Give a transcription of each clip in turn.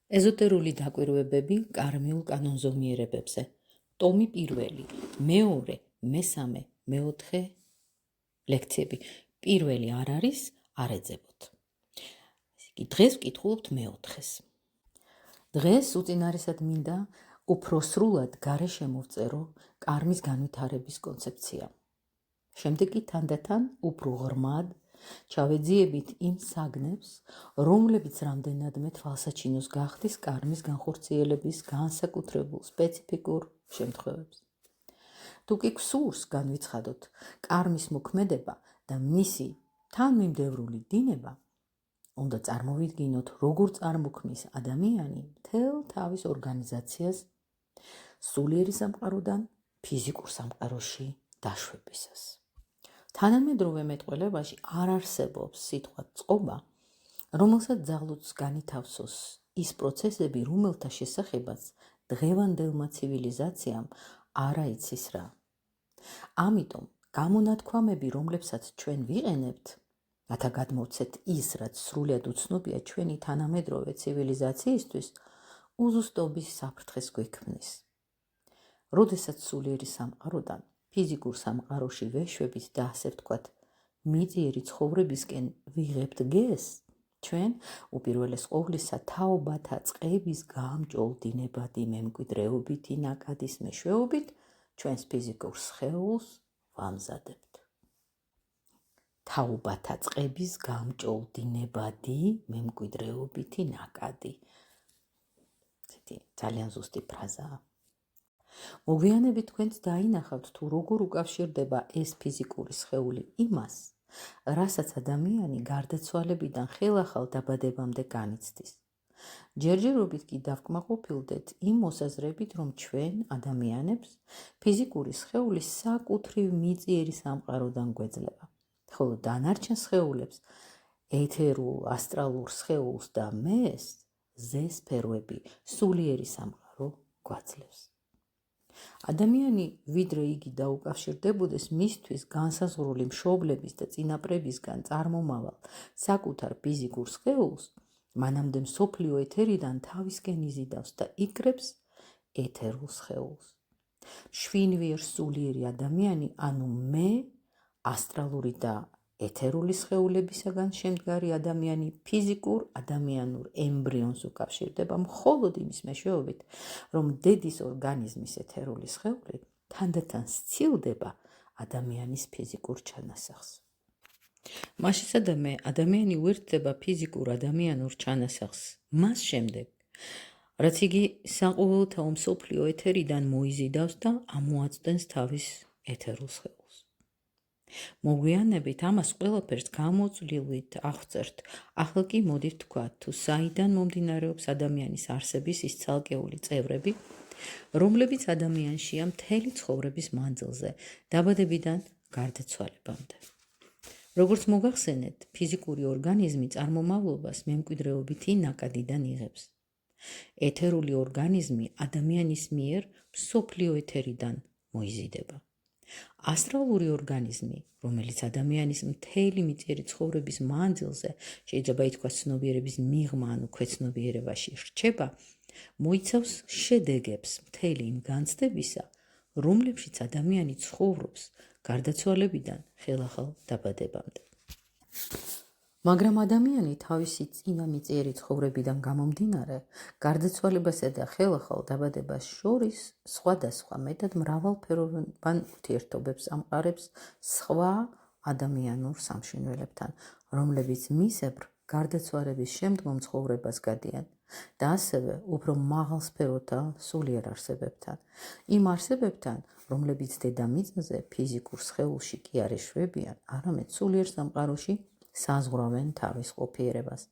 ეზოტერული დაკვირვებები კარმიულ კანონზომიერებებზე. ტომი პირველი, მეორე, მესამე, მეოთხე ლექციები. პირველი არ არის, არ ეძებოთ. დღეს ვკითხულობთ მეოთხეს. დღეს უწინარესად მინდა უფრო სრულად გარე შემოვწერო კარმის განვითარების კონცეფცია. შემდეგ კი თანდათან უფრო ღრმად ჩავეძიებით იმ საგნებს, რომლებიც რამდენადმე თვალსაჩინოს გახდის კარმის განხორციელების განსაკუთრებულ სპეციფიკურ შემთხვევებს. თუ კი გსურს განვიცხადოთ კარმის მოქმედება და მისი თანმიმდევრული დინება, უნდა წარმოვიდგინოთ, როგორ წარმოქმნის ადამიანი მთელ თავის ორგანიზაციას სულიერი სამყაროდან ფიზიკურ სამყაროში დაშვებისას. თანამედროვე მეტყველებაში არ არსებობს სიტყვა წყობა, რომელსაც ძალუძს განითავსოს ის პროცესები, რომელთა შესახებაც დღევანდელმა ცივილიზაციამ არ აიცის რა. ამიტომ გამონათქვამები, რომლებსაც ჩვენ ვიყენებთ, რათა გადმოვცეთ ის, რაც სრულად უცნობია ჩვენი თანამედროვე ცივილიზაციისთვის, უზუსტობის საფრთხეს გვექმნის. როდესაც სულიერი სამყაროდან ფიზიკურ სამყაროში ვეშვებით და ასე ვთქვათ, მიწიერი ცხოვრებისკენ ვიღებთ გეზს, ჩვენ უპირველეს ყოვლისა თაობათა წყების გამჭოლ დინებადი მემკვიდრეობითი ნაკადის მეშვეობით ჩვენს ფიზიკურ სხეულს ვამზადებთ. თაობათა წყების გამჭოლ დინებადი მემკვიდრეობითი ნაკადი. ძალიან ზუსტი ფრაზაა. მოგვიანებით თქვენც დაინახავთ, თუ როგორ უკავშირდება ეს ფიზიკური სხეული იმას, რასაც ადამიანი გარდაცვალებიდან ხელახალ დაბადებამდე განიცდის. ჯერჯერობით კი დავკმაყოფილდეთ იმ მოსაზრებით, რომ ჩვენ ადამიანებს ფიზიკური სხეული საკუთრივ მიწიერი სამყაროდან გვეძლება, ხოლო დანარჩენ სხეულებს, ეთერულ, ასტრალურ სხეულს და მეს, ზესფეროები, სულიერი სამყარო გვაძლევს. ადამიანი, ვიდრე იგი დაუკავშირდებოდეს მისთვის განსაზღვრული მშობლების და წინაპრებისგან წარმომავალ საკუთარ ფიზიკურ სხეულს, მანამდე მსოფლიო ეთერიდან თავისკენ იზიდავს და იკრებს ეთერულ სხეულს. შვინვიერ სულიერი ადამიანი, ანუ მე, ასტრალური და ეთერული სხეულებისაგან შემდგარი ადამიანი ფიზიკურ ადამიანურ ემბრიონს უკავშირდება მხოლოდ იმის მეშვეობით, რომ დედის ორგანიზმის ეთერული სხეული თანდათან სცილდება ადამიანის ფიზიკურ ჩანასახს. მაშისადამე ადამიანი უერთდება ფიზიკურ ადამიანურ ჩანასახს მას შემდეგ, რაც იგი საყოველთაო მსოფლიო ეთერიდან მოიზიდავს და ამოაწვდენს თავის ეთერულ სხეულს. მოგვიანებით ამას ყველაფერს გამოწვლილით აღწერთ, ახლა კი მოდით ვთქვათ, თუ საიდან მომდინარეობს ადამიანის არსების ის ცალკეული წევრები, რომლებიც ადამიანშია მთელი ცხოვრების მანძილზე, დაბადებიდან გარდაცვალებამდე. როგორც მოგახსენეთ, ფიზიკური ორგანიზმი წარმომავლობას მემკვიდრეობითი ნაკადიდან იღებს. ეთერული ორგანიზმი ადამიანის მიერ მსოფლიო ეთერიდან მოიზიდება. ასტრალური ორგანიზმი, რომელიც ადამიანის მთელი მიწიერი ცხოვრების მანძილზე შეიძლება ითქვას ცნობიერების მიღმა ანუ ქვეცნობიერებაში რჩება, მოიცავს შედეგებს მთელი იმ განცდებისა, რომლებშიც ადამიანი ცხოვრობს გარდაცვალებიდან ხელახალ დაბადებამდე. მაგრამ ადამიანი თავისი წინა მიწიერი ცხოვრებიდან გამომდინარე, გარდაცვალებასა და ხელახალ დაბადებას შორის სხვადასხვა მეტად მრავალფეროვან ურთიერთობებს ამყარებს სხვა ადამიანურ სამშინველებთან, რომლებიც მისებრ გარდაცვალების შემდგომ ცხოვრებას გადიან და ასევე უფრო მაღალსფეროთა სულიერ არსებებთან, იმ არსებებთან, რომლებიც დედამიწაზე ფიზიკურ სხეულში კი არ ეშვებიან, არამედ სულიერ სამყაროში საზღვრავენ თავის ყოფიერებას.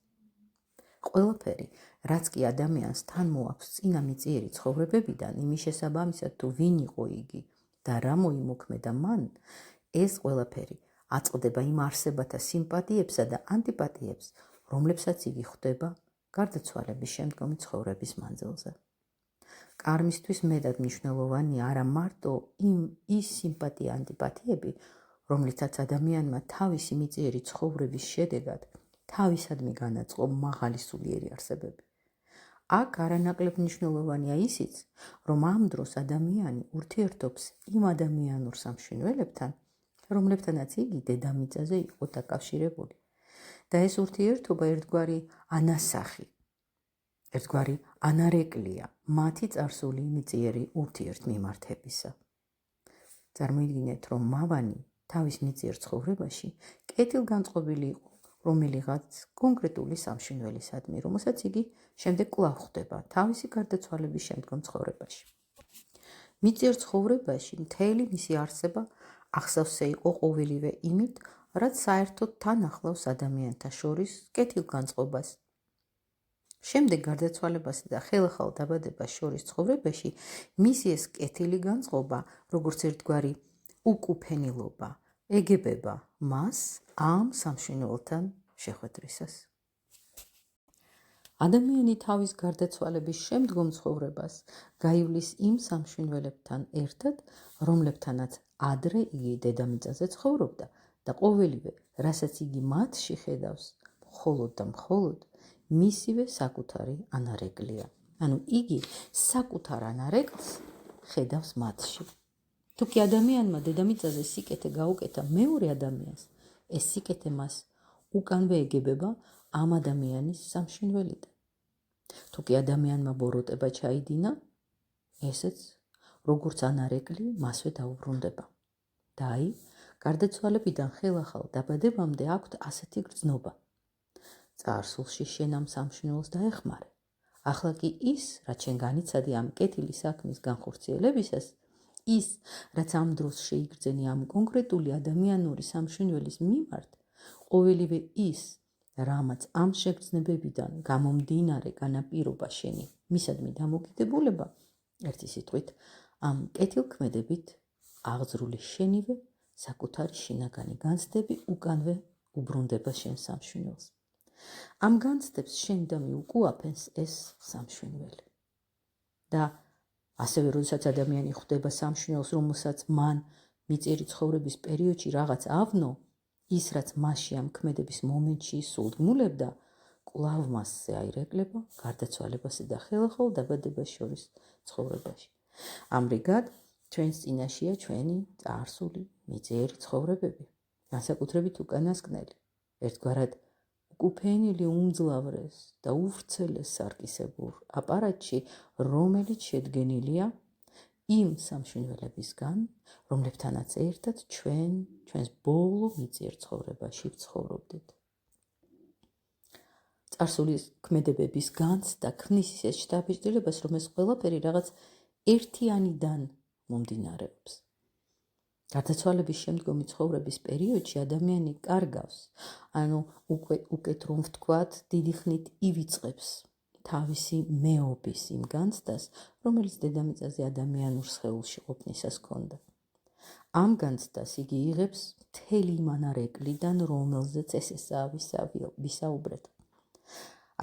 ყველაფერი, რაც კი ადამიანს თან მოაქვს წინა მიწიერი ცხოვრებებიდან, იმის შესაბამისად თუ ვინ იყო იგი და რა მოიმოქმედა მან, ეს ყველაფერი აწყდება იმ არსებათა სიმპათიებსა და ანტიპათიებს, რომლებსაც იგი ხვდება გარდაცვალების შემდგომი ცხოვრების მანძილზე. კარმისთვის მეტად მნიშვნელოვანია არა მარტო ის სიმპათია ანტიპათიები, რომლითაც ადამიანმა თავისი მიწიერი ცხოვრების შედეგად თავისადმი განაწყო მაღალი სულიერი არსებები. აქ არანაკლებ მნიშვნელოვანია ისიც, რომ ამ დროს ადამიანი ურთიერთობს იმ ადამიანურ სამშვენველებთან, რომლებთანაც იგი დედამიწაზე იყო დაკავშირებული. და ეს ურთიერთობა ერთგვარი ანასახი, ერთგვარი ანარეკლია მათი წარსული მიწიერი ურთიერთმიმართებისა. წარმოიდგინეთ, რომ მავანი თავის მიწიერ ცხოვრებაში კეთილგანწყობილი იყო რომელიღაც კონკრეტული სამშვენველისადმი, რომელსაც იგი შემდეგ კვლავ ხვდება თავისი გარდაცვალების შემდგომ ცხოვრებაში. მიწიერ ცხოვრებაში მთელი მისი არსება ახსავსე იყო ყოველივე იმით, რაც საერთოდ თან ახლავს ადამიანთა შორის კეთილგანწყობას. შემდეგ გარდაცვალებასა და ხელახალ დაბადებას შორის ცხოვრებაში მისი ეს კეთილი განწყობა, როგორც ერთგვარი უკუფენილობა, ეგებება მას ამ სამშვენელთან შეხვედრისას. ადამიანი თავის გარდაცვალების შემდგომ ცხოვრებას გაივლის იმ სამშვენველებთან ერთად, რომლებთანაც ადრე იგი დედამიწაზე ცხოვრობდა და ყოველივე, რასაც იგი მათში ხედავს, მხოლოდ და მხოლოდ მისივე საკუთარი ანარეკლია. ანუ იგი საკუთარ ანარეკლს ხედავს მათში. თუ კი ადამიანმა დედამიწაზე სიკეთე გაუკეთა მეორე ადამიანს, ეს სიკეთე მას უკანვე ეგებება ამ ადამიანის სამშვენველიდან. თუ კი ადამიანმა ბოროტება ჩაიდინა, ესეც როგორც ანარეკლი მასვე დაუბრუნდება. და აი, გარდაცვალებიდან ხელახალ დაბადებამდე აქვთ ასეთი გრძნობა. წარსულში შენ ამ სამშვენველს დაეხმარე. ახლა კი ის, რაც შენ განიცადი ამ კეთილი საქმის განხორციელებისას, ის, რაც ამ დროს შეიგრძენი ამ კონკრეტული ადამიანური სამშვენველის მიმართ, ყოველივე ის, რამაც ამ შეგრძნებებიდან გამომდინარე განაპირობა შენი მისადმი დამოკიდებულება, ერთი სიტყვით, ამ კეთილქმედებით აღძრული შენივე საკუთარი შინაგანი განცდები უკანვე უბრუნდება შენ სამშვენველს. ამ განცდებს შენ და მიუკუაფენს ეს სამშვენველი. და ასევე, როდესაც ადამიანი ხვდება სამშვენელს, რომელსაც მან მიწიერი ცხოვრების პერიოდში რაღაც ავნო, ის, რაც მასში ამ ქმედების მომენტში სულგმულებდა, კვლავ მასზე აირეკლება გარდაცვალებასა და ხელახალ დაბადებას შორის ცხოვრებაში. ამრიგად, ჩვენს წინაშეა ჩვენი წარსული მიწიერი ცხოვრებები, განსაკუთრებით უკანასკნელი, ერთგვარად უკუფენილი უმძლავრეს და უვრცელეს სარკისებურ აპარატში, რომელიც შედგენილია იმ სამშვენველებისგან, რომლებთანაც ერთად ჩვენს ბოლო მიწიერ ცხოვრებაში ვცხოვრობდით. წარსული ქმედებების განცდა ქმნის ისეთ შთაბეჭდილებას, რომ ეს ყველაფერი რაღაც ერთიანიდან მომდინარეობს. გარდაცვალების შემდგომი ცხოვრების პერიოდში ადამიანი კარგავს, ანუ უკეთ რომ ვთქვათ, დიდი ხნით ივიწყებს თავისი მეობის იმ განცდას, რომელიც დედამიწაზე ადამიანურ სხეულში ყოფნისას ჰქონდა. ამ განცდას იგი იღებს მთელი იმ ანარეკლიდან, რომელზეც ეს ვისაუბრეთ.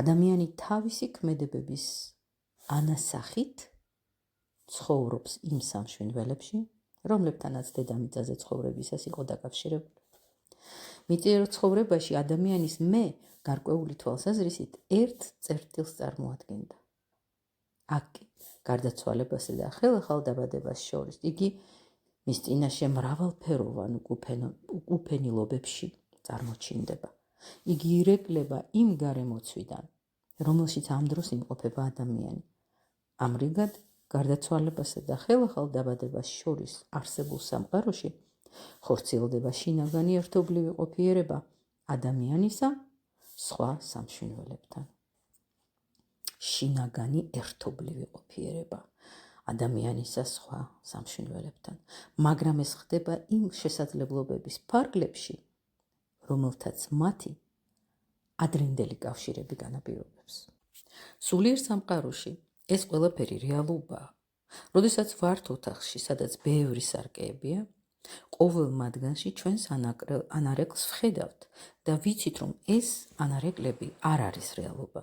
ადამიანი თავისი ქმედებების ანასახით ცხოვრობს იმ სამშვენველებში, რომლებთანაც დედამიწაზე ცხოვრებისას იყო დაკავშირებული. მიწიერ ცხოვრებაში ადამიანის მე გარკვეული თვალსაზრისით ერთ წერტილს წარმოადგენდა. აქ გარდაცვალებასა და ხელახალ დაბადებას შორის იგი მის წინაშე მრავალფეროვან უკუფენილობებში წარმოჩინდება. იგი ირეკლება იმ გარემოცვიდან, რომელშიც ამ დროს იმყოფება ადამიანი. ამრიგად, გარდაცვალებასა და ხელახალ დაბადებას შორის არსებულ სამყაროში ხორციელდება შინაგანი ერთობლივი ყოფიერება ადამიანისა სხვა სამშვენველებთან. შინაგანი ერთობლივი ყოფიერება ადამიანისა სხვა სამშვენველებთან, მაგრამ ეს ხდება იმ შესაძლებლობების ფარგლებში, რომელთაც მათი ადრინდელი კავშირები განაპირობებს. სულიერ სამყაროში ეს ყველაფერი რეალობაა. როდესაც ვართ ოთახში, სადაც ბევრი სარკეებია, ყოველ მათგანში ჩვენს ანარეკლს ვხედავთ და ვიცით, რომ ეს ანარეკლები არ არის რეალობა.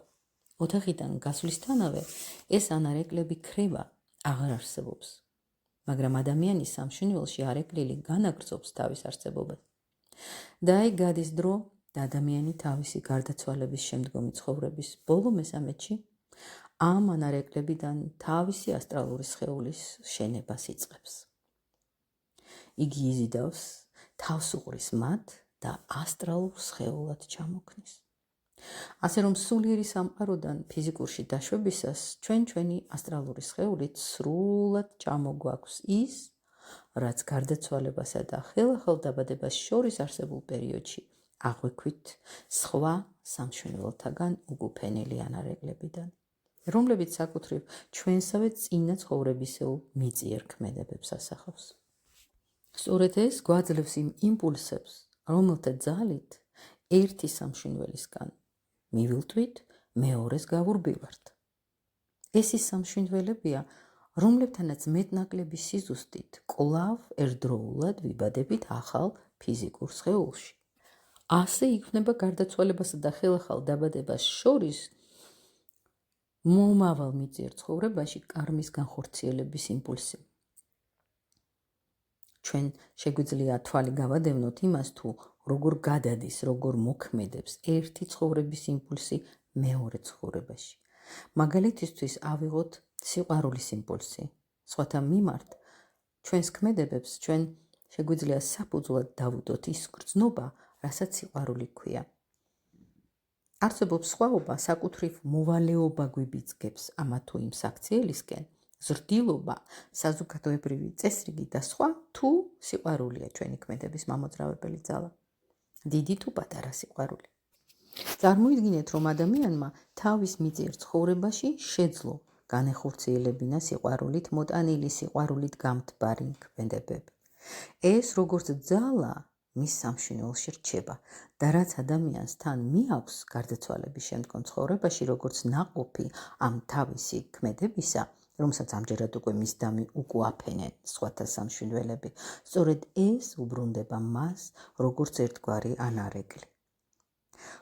ოთახიდან გასვლისთანავე ეს ანარეკლები ქრება აღარ არსებობს. მაგრამ ადამიანის სამშვენველში არეკლილი განაგრძობს თავის არსებობას. და აი გადის დრო და ადამიანი თავისი გარდაცვალების შემდგომი ცხოვრების ბოლო მესამედში ამ ანარეკვლებიდან თავისი ასტრალური სხეულის შენებას იწყებს. იგი იზიდავს, თავს უყრის მათ და ასტრალურ სხეულად ჩამოქმნის. ასე რომ სულიერი სამყაროდან ფიზიკურში დაშვებისას ჩვენი ასტრალური სხეულით სრულად ჩამოგვაქვს ის, რაც გარდაცვალებასა და ხელახალ დაბადებას შორის არსებულ პერიოდში აღვიქვით სხვა სამშვენივროთაგან უგუფენელი ანარეკვლებიდან, რომლებიც საკუთრივ ჩვენსავე წინა ცხოვრებისეულ მიწიერ ქმედებებს ასახავს. სწორედ ეს გვაძლევს იმ იმპულსებს, რომელთა ძალით ერთი სამშვენველისგან მივილტვით მეორეს გავურბივართ. ეს ის სამშვენველებია, რომლებთანაც მეტნაკლები სიზუსტით კვლავ ერთდროულად ვიბადებით ახალ ფიზიკურ სხეულში. ასე იქმნება გარდაცვალებასა და ხელახალ დაბადებას შორის მომავალ მიწიერ ცხოვრებაში კარმის განხორციელების იმპულსი. ჩვენ შეგვიძლია თვალი გავადევნოთ იმას, თუ როგორ გადადის, როგორ მოქმედებს ერთი ცხოვრების იმპულსი მეორე ცხოვრებაში. მაგალითისთვის ავიღოთ სიყვარულის იმპულსი. სხვათა მიმართ ჩვენს ქმედებებს ჩვენ შეგვიძლია საფუძვლად დავუდოთ ის გრძნობა, რასაც სიყვარული ჰქვია. არსებობს სხვაობა, საკუთრივ მოვალეობა გვიბიძგებს ამა თუ იმ საქციელისკენ, ზრდილობა, საზოგადოებრივი წესრიგი და სხვა, თუ სიყვარულია ჩვენი ქმედების მამოძრავებელი ძალა. დიდი თუ პატარა სიყვარული. წარმოიდგინეთ, რომ ადამიანმა თავის მიწიერ ცხოვრებაში შეძლო განეხორციელებინა სიყვარულით მოტანილი, სიყვარულით გამთბარი ქმედებები. ეს როგორც ძალა მის სამშვენივროში რჩება და რაც ადამიანს თან მიაქვს გარდაცვალების შემდგომ ცხოვრებაში, როგორც ნაყოფი ამ თავისი ქმედებისა, რომელსაც ამჯერად უკვე მისდამი უკუაფენენ სხვათა სამშვენველები, სწორედ ეს უბრუნდება მას როგორც ერთგვარი ანარეკლი.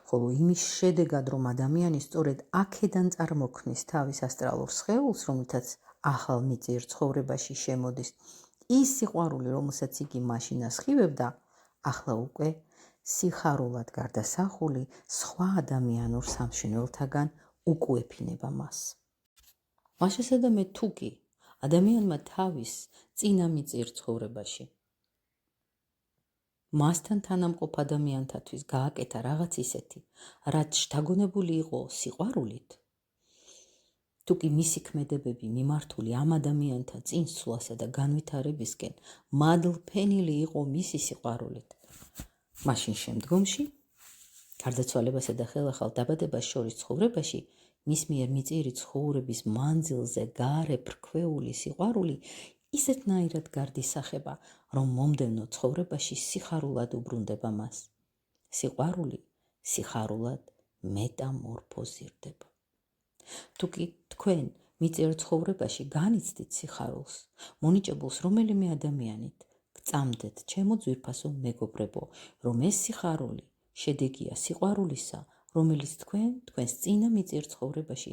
ხოლო იმის შედეგად, რომ ადამიანი სწორედ აქედან წარმოქმნის თავის ასტრალურ სხეულს, რომელთაც ახალ მიწიერ ცხოვრებაში შემოდის, ის სიყვარული, რომელსაც იგი მაშინ ასხივებდა, ახლა უკვე სიხარულად გარდასახული სხვა ადამიანურ სამშვენელთაგან უკუეფინება მას. მას შესაძამე თუ კი ადამიანმა თავის წინა მიწიერ ცხოვრებაში მასთან თანამყოფ ადამიანთათვის გააკეთა რაღაც ისეთი, რაც შთაგონებული იყო სიყვარულით, თუ კი მისი ქმედებები მიმართული ამ ადამიანთა წინსვლასა და განვითარებისკენ მადლფენილი იყო მისი სიყვარულით, მაშინ შემდგომში გარდაცვალებასა და ხელახალ დაბადებას შორის ცხოვრებაში მის მიერ მიწიერი ცხოვრების მანძილზე გარეფრქვეული სიყვარული ისეთნაირად გარდისახება, რომ მომდევნო ცხოვრებაში სიხარულად უბრუნდება მას. სიყვარული სიხარულად მეტამორფოზირდება. თუ კი თქვენ მიწიერ ცხოვრებაში განიცდით სიხარულს, მონიჭებულს რომელიმე ადამიანით, გწამდეთ ჩემო ძვირფასო მეგობრებო, რომ ეს სიხარული შედეგია სიყვარულისა, რომელიც თქვენს წინა მიწიერ ცხოვრებაში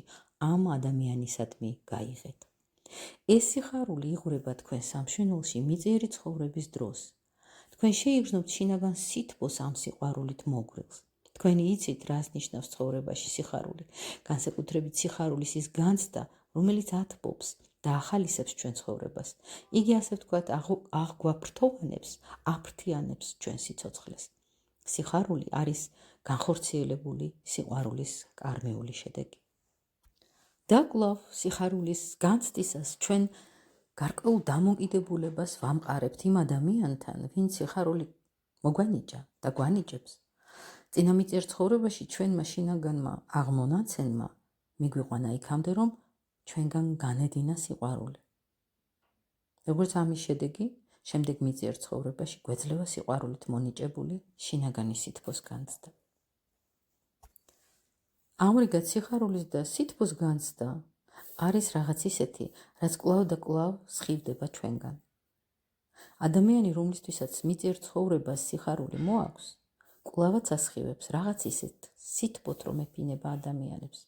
ამ ადამიანისადმი გაიღეთ. ეს სიხარული იღვრება თქვენ სამშვენელში მიწიერი ცხოვრების დროს. თქვენ შეიგრძნობთ შინაგან სითბოს ამ სიყვარულით მოგრილს. თქვენი იცით, რას ნიშნავს ცხოვრებაში სიხარული, განსაკუთრებით სიხარულის ის განცდა, რომელიც ათბობს და ახალისებს ჩვენ ცხოვრებას. იგი ასე ვთქვათ, აღგვაფრთოვანებს, აფრთიანებს ჩვენ სიცოცხლეს. სიხარული არის განხორციელებული სიყვარულის კარმიული შედეგი. და კვლავ სიხარულის განცდისას ჩვენ გარკვეულ დამოკიდებულებას ვამყარებთ იმ ადამიანთან, ვინც სიხარული მოგვანიჭა და გვანიჭებს. წინა მიწიერ ცხოვრებაში ჩვენმა შინაგანმა აღმონაცენმა მიგვიყვანა იქამდე, რომ ჩვენგან განედინა სიყვარული. როგორც ამის შედეგი, შემდეგ მიწიერ ცხოვრებაში გვეძლევა სიყვარულით მონიჭებული შინაგანი სითბოს განცდა. ამრიგად სიხარულის და სითბოს განცდა არის რაღაც ისეთი, რაც კვლავ და კვლავ სხივდება ჩვენგან. ადამიანი, რომლისთვისაც მიწიერ ცხოვრებას სიხარული მოაქვს, კვლავაც ასხივებს რაღაც ისეთ სითბოთ, რომ ეფინება ადამიანებს.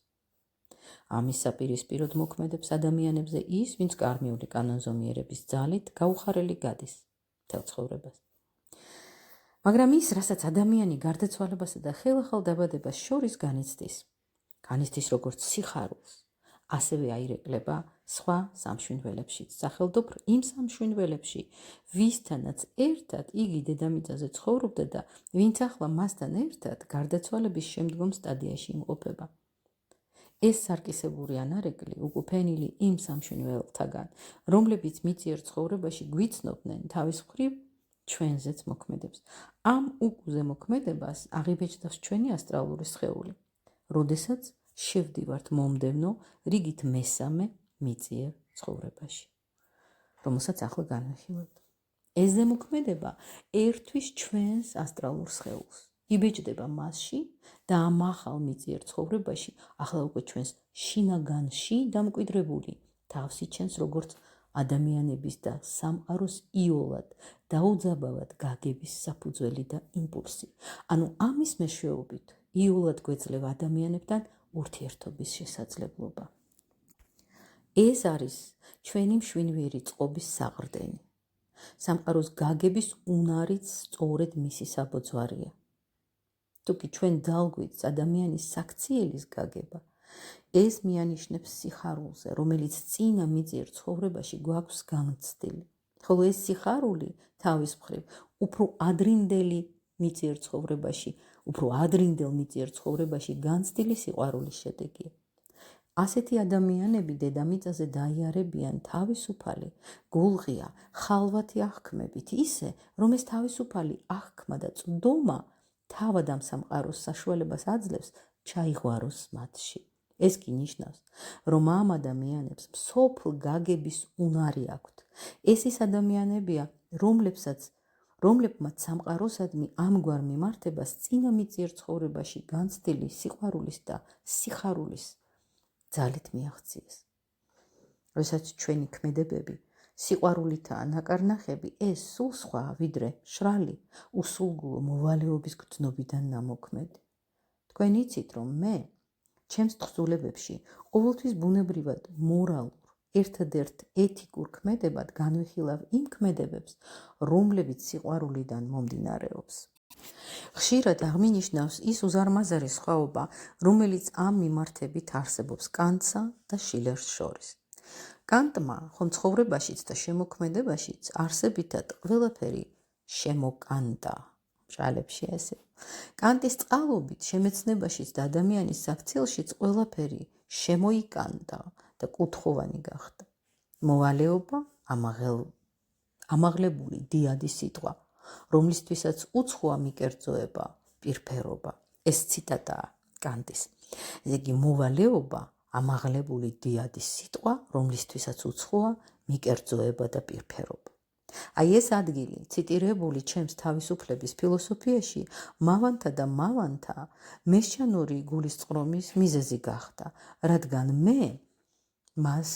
ამის საპირისპიროდ მოქმედებს ადამიანებზე ის, ვინც კარმიული კანონზომიერების ძალით გაუხარელი გადის მთელ ცხოვრებას. მაგრამ ის, რასაც ადამიანი გარდაცვალებასა და ხელახალ დაბადებას შორის განიცდის როგორც სიხარულს, ასევე აირეკლება სხვა სამშვინველებშიც. სახელდობ იმ სამშვინველებში, ვისთანაც ერთად იგი დედამიწაზე ცხოვრობდა და ვინც ახლა მასთან ერთად გარდაცვალების შემდგომ სტადიაში იმყოფება. ეს სარკისებური ანარეკლი უკუპენილი იმ სამშვინველთაგან, რომლებიც მიწიერ ცხოვრებაში გვიცნობდნენ, თავის მხრივ ჩვენზეც მოქმედებს. ამ უკუზე მოქმედებას აღიბეჭდავს ჩვენი ასტრალური სხეული, როდესაც შევდივართ მომდევნო რიგით მესამე მიწიერ ცხოვრებაში, რომელსაც ახლა განვიხილებთ. ეს ზემოქმედება ერთვის ჩვენს ასტრალურ სხეულს, იბეჭდება მასში და ამ ახალ მიწიერ ცხოვრებაში ახლა უკვე ჩვენს შინაგანში დამკვიდრებული თავს იჩენს როგორც ადამიანების და სამყაროს იოლად დაუძაბავად გაგების საფუძველი და იმპულსი. ანუ ამის მეშვეობით იოლად გვეძლევა ადამიანებთან ურთიერთობის შესაძლებლობა. ეს არის ჩვენი მშვინვერი წყობის საყრდენი. სამყაროს გაგების უნარიც სწორედ მისი საბოძვარია. თუკი ჩვენ ძალგვით ადამიანის საქციელის გაგება, ეს მიანიშნებს სიხარულზე, რომელიც წინა მიწიერ ცხოვრებაში გვაქვს გამოცდილი. ხოლო ეს სიხარული თავის მხრივ უფრო ადრინდელ მიწიერ ცხოვრებაში განცდილი სიყვარულის შედეგია. ასეთი ადამიანები დედამიწაზე დაიარებიან თავისუფალი, გულღია, ხალვათი აღქმებით, ისე, რომ ეს თავისუფალი აღქმა და წვდომა თავად ამ სამყაროს საშუალებას აძლევს ჩაიღვაროს მათში. ეს კი ნიშნავს, რომ ამ ადამიანებს მსოფლ გაგების უნარი აქვთ. ეს ის ადამიანებია, რომლებმაც სამყაროსადმი ამგვარ მიმართებას წინა მიწიერ ცხოვრებაში განცდილი სიყვარულის და სიხარულის ძალით მიაღწიეს. როდესაც ჩვენი ქმედებები სიყვარულითაა ნაკარნახები, ეს სულ სხვა ვიდრე მშრალი, უსულგულო მოვალეობის გრძნობიდან ნამოქმედი. თქვენ იცით, რომ მე ჩემს თხზულებებში ყოველთვის ბუნებრივად მორალურ, ერთადერთ ეთიკურ ქმედებად განვიხილავ იმ ქმედებებს, რომლებიც სიყვარულიდან მომდინარეობს. ხშირად აღმინიშნავს ის უზარმაზარი სხვაობა, რომელიც ამ მიმართებით არსებობს კანტსა და შილერს შორის. კანტმა ხომ ცხოვრებაშიც და შემოქმედებაშიც არსებითად ყველაფერი შემოკანტა. მშრალებში ესე. კანტის წყალობით შემეცნებაშიც და ადამიანის საქციელშიც ყველაფერი შემოიკანტა და კუთხოვანი გახდა. მოვალეობა ამაღლებული დიადი სიტყვა, რომლისთვისაც უცხოა მიკერძოება, პირფერობა. ეს ციტატაა კანტის. ესე იგი, მოვალეობა ამაღლებული დიადის სიტყვა, რომლისთვისაც უცხოა მიკერძოება და პირფერობა. აი ეს ადგილი ციტირებული ჩემს თავისუფლების ფილოსოფიაში მავანთა და მავანთა მესჩანური გულისწყრომის მიზეზი გახდა, რადგან მე მას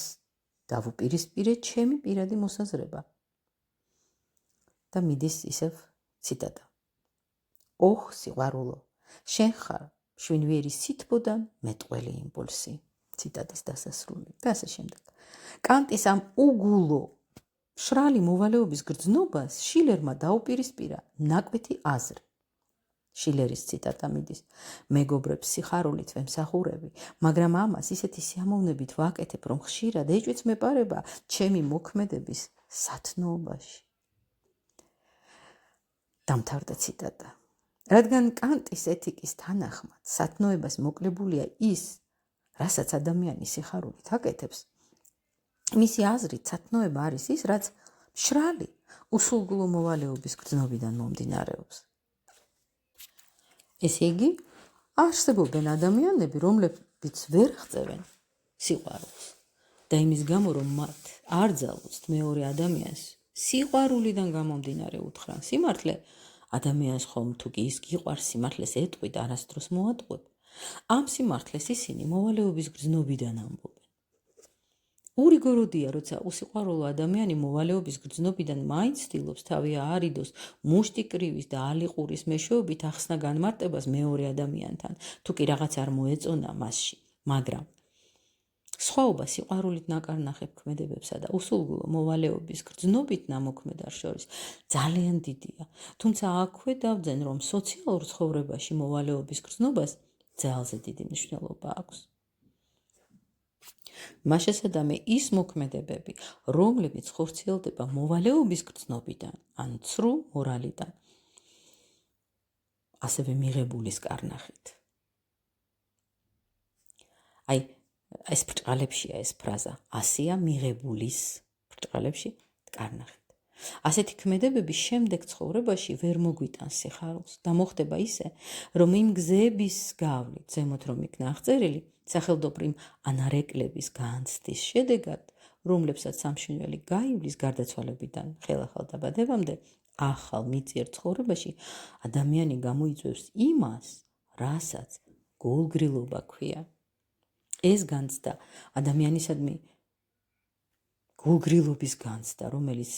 დავუპირისპირე ჩემი პირადი მოსაზრება. და მიდის ისევ ციტატა. ოხ სიყვარულო, შენ ხარ მშვინვერი სითბოდან მეტყველი იმპულსი. ციტატის დასასრული და ასე შემდეგ. კანტის ამ უგულო მშრალი მოვალეობის გრძნობას შილერმა დაუპირისპირა ნაკვეთი აზრი. შილერის ციტატა მიდის: მეგობრებს სიხარულით ვემსახურები, მაგრამ ამას ისეთი სიამოვნებით ვაკეთებ, რომ ხშირად ეჭვიც მეპარება ჩემი მოქმედების სათნოობაში. დამთავრდა ციტატა. რადგან კანტის ეთიკის თანახმად სათნოებას მოკლებულია ის, რასაც ადამიანი სიხარულით აკეთებს, მისი აზრით სათნოება არის ის, რაც მშრალი, უსულგულო მოვალეობის გრძნობიდან მომდინარეობს. ესე იგი, არსებობენ ადამიანები, რომლებიც ვერ ხწევენ სიყვარულს და იმის გამო, რომ მათ არ ძალუძთ მეორე ადამიანს სიყვარულიდან გამომდინარე უთხრან სიმართლე, ადამიანს ხომ თუ კი ის გიყვარს სიმართლეს ეტყვი და არასდროს მოატყვებ, ამ სიმართლეს ისინი მოვალეობის გრძნობიდან ამბობენ. ურიგოროდია, როცა უსიყვარულო ადამიანი მოვალეობის გრძნობიდან მაინც ცდილობს თავი აარიდოს მუშტიკრივის და ალიყურის მეშვეობით ახსნა განმარტებას მეორე ადამიანთან, თუ კი რაღაც არ მოეწონა მასში, მაგრამ სხვაობა სიყვარულით ნაკარნახებ ქმედებებსა და უსულგულო მოვალეობის გრძნობით ნამოქმედარ შორის ძალიან დიდია, თუმცა აქვე დავძენ, რომ სოციალურ ცხოვრებაში მოვალეობის გრძნობას ძალზე დიდი მნიშვნელობა აქვს. მაშასადამე ის მოქმედებები, რომლებიც ხორციელდება მოვალეობის გრძნობიდან, ან ცრუ მორალიდან, ასევე მიღებულის კარნახით. აი, ეს ბრჭყალებშია ეს ფრაზა, ასეა მიღებულის ბრჭყალებში კარნახით. ასეთი ქმედებები შემდეგ ცხოვრებაში ვერ მოგვიტანს სიხარულს და მოხდება ისე, რომ იმ გზების გავლით, ზემოთ რომ იქნა აღწერილი, სახელდობრივ ანარეკლების განცდის შედეგად, რომლებსაც სამშინველი გაივლის გარდაცვალებიდან ხელახალ დაბადებამდე, ახალ მიწიერ ცხოვრებაში ადამიანი გამოიწვევს იმას, რასაც გულგრილობა ქვია. ეს განცდა ადამიანისადმი გულგრილობის განცდა, რომელიც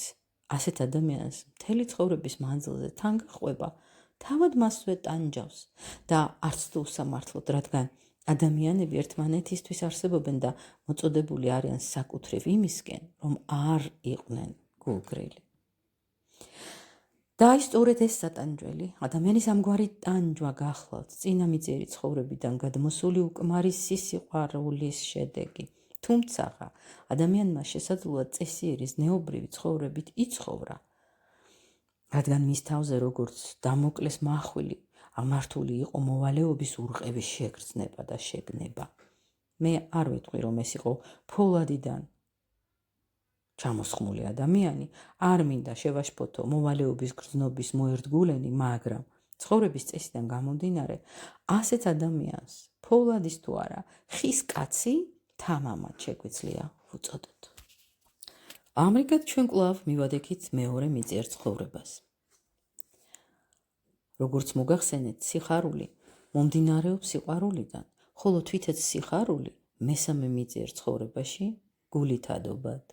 ასეთ ადამიანს მთელი ცხოვრების მანძილზე თან გაყვება, თავად მასვე ტანჯავს და არც თუ უსამართლოდ, რადგან ადამიანები ერთმანეთისთვის არსებობენ და მოწოდებული არიან საკუთრივ იმისკენ, რომ არ იყვნენ გულგრილი. და სწორედ ეს სატანჯველი, ადამიანის ამგვარი ტანჯვა გახლავთ წინა მიწიერი ცხოვრებიდან გადმოსული უკმარისი სიყვარულის შედეგი. თუმცა ადამიანმა შესაძლოა წესიერი ზნეობრივი ცხოვრებით იცხოვრა, რადგან მის თავზე როგორც დამოკლეს მახვილი ამართული იყო მოვალეობის ურყევის შეგრძნება და შეგნება. მე არ ვიტყვი, რომ ეს იყო ფოლადიდან ჩამოსხმული ადამიანი, არ მინდა შევაშფოთო მოვალეობის გრძნობის მოერთგულენი, მაგრამ ცხოვრების წესიდან გამომდინარე, ასეთ ადამიანს ფოლადის თუ არა, ხის კაცი თამამად შეგვიძლია უწოდოთ. ამრიგად ჩვენ კვლავ მივადექით მეორე მიწიერ ცხოვრებას. როგორც მოგახსენეთ, სიხარული მომდინარეობს სიყვარულიდან, ხოლო თვითაც სიხარული მესამე მიწიერ ცხოვრებაში გულითადობად,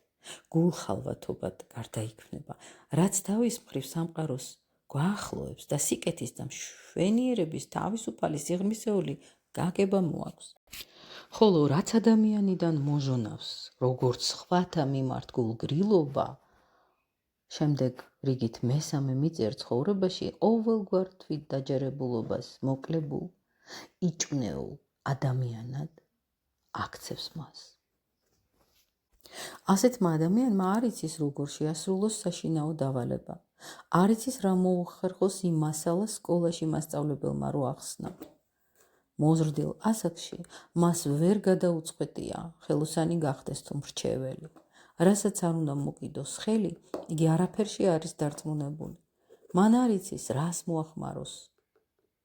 გულხალვათობად გარდაიქმნება, რაც თავის მხრივ სამყაროს გვაახლოებს და სიკეთის და მშვენიერების თავისუფალი სიღრმისეული გაგება მოაქვს. ხოლო რაც ადამიანიდან მოჟონავს, როგორც სხვათა მიმართ გულგრილობა, შემდეგ რიგით მესამე მიწიერ ცხოვრებაში ყოველგვარ თვითდაჯერებულობას მოკლებულ, იჭვნეულ ადამიანად აქცევს მას. ასეთმა ადამიანმა არ იცის როგორ შეასრულოს საშინაო დავალება, არ იცის რა მოუხერხოს იმ მასალას სკოლაში მასწავლებელმა რო ახსნა. მოზრდილ ასაკში მას ვერ გადაუწყვეტია ხელოსანი გახდეს თუ მრჩეველი, რასაც არ უნდა მოკიდოს ხელი, იგი არაფერში არის დარწმუნებული. მან არ იცის რას მოახმაროს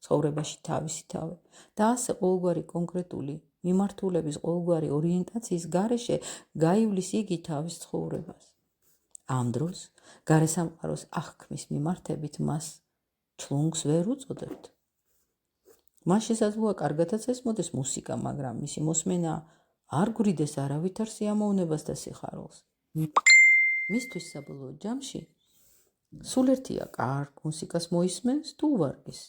ცხოვრებაში თავისი თავი და ასე ყოველგვარი კონკრეტული მიმართულების, ყოველგვარი ორიენტაციის გარეშე გაივლის იგი თავის ცხოვრებას. ამ დროს გარე სამყაროს აღქმის მიმართებით მას ჩლუნგს ვერ უწოდებთ. მას შესაძლოა კარგადაც ესმოდეს მუსიკა, მაგრამ მისი მოსმენა არ გვრიდეს არავითარ სიამოვნებას და სიხარულს. მისთვის საბოლოო ჯამში სულ ერთია კარგ მუსიკას მოისმენს თუ უვარგის.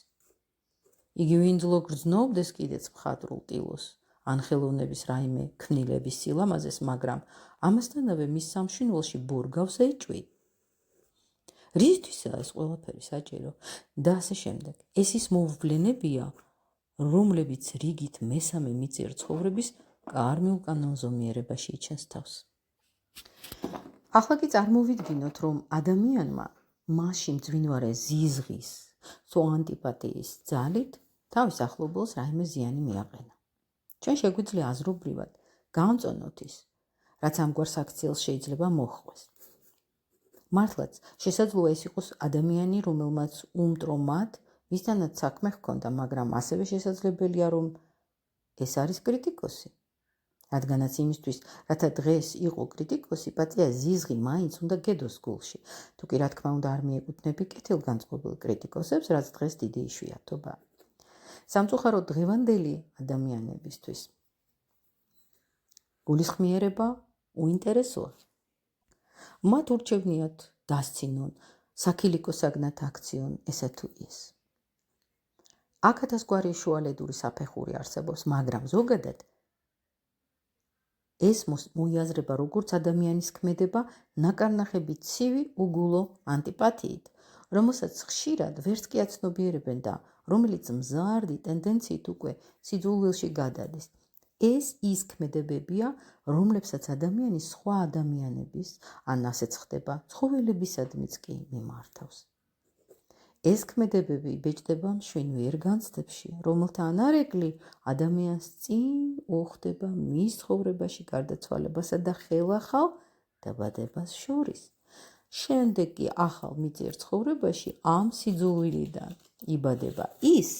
იგი ვინძლო გრძნობდეს კიდეც მხატვრულ ტილოს, ან ხელოვნების რაიმე ქმნილების სილამაზეს, მაგრამ ამასთანავე მის სამშინველში ბორგავს ეჭვი. რისთვისაა ეს ყველაფერი საჭირო და ასე შემდეგ. ეს ის მოვლენებია, რომლებიც რიგით მესამე მიწიერ ცხოვრების კარმიულ კანონზომიერებაში იჩენს თავს. ახლა კი წარმოვიდგინოთ, რომ ადამიანმა მასში მძვინვარე ზიზღის, თუ ანტიპათიის ძალით თავის ახლობელს რაიმე ზიანი მიაყენა. ჩვენ შეგვიძლია აზრობრივად გავამწონოთ ის, რაც ამგვარ საქციელს შეიძლება მოჰყვეს. მართლაც შესაძლოა ეს იყოს ადამიანი, რომელმაც უმტრომად მისთანაც საქმე ჰქონდა, მაგრამ ასევე შესაძლებელია, რომ ეს არის კრიტიკოსი. რადგანაც იმისთვის, რათა დღეს იყო კრიტიკოსი, პატია ზიზღი მაინც უნდა გედოს გულში. თუ კი რა თქმა უნდა არ მიეკუთვნები კეთილგანწყობილ კრიტიკოსებს, რაც დღეს დიდი იშვიათობაა. სამწუხაროდ დღევანდელი ადამიანებისთვის გულისხმიერება უინტერესოა. მათ ურჩევნიათ დასცინონ, საქილიკო საგნად აქციონ ესა თუ ის. აკათასგვარი შუალედური საფეხური არსებობს, მაგრამ ზოგადად ეს მოიაზრება როგორც ადამიანის ქმედება ნაკარნახებით ცივი უგულო ანტიპათიით, რომელსაც ხშირად ვერც კი აცნობიერებენ და რომელიც მზარდი ტენდენციით უკვე სიძულვილში გადადის. ეს ის ქმედებებია, რომლებსაც ადამიანი სხვა ადამიანების, ან ასეც ხდება, ცხოველებისადმიც კი მიმართავს. ეს ქმედებები იბეჭდება მშვენ ვერგანცდებში, რომელთა ანარეკლი ადამიანს წინ უხდება მის ცხოვრებაში გარდაცვალებასა და ხელახალ დაბადებას შორის. შემდეგ კი ახალ მიწიერ ცხოვრებაში ამ სიძულვილიდან იბადება ის,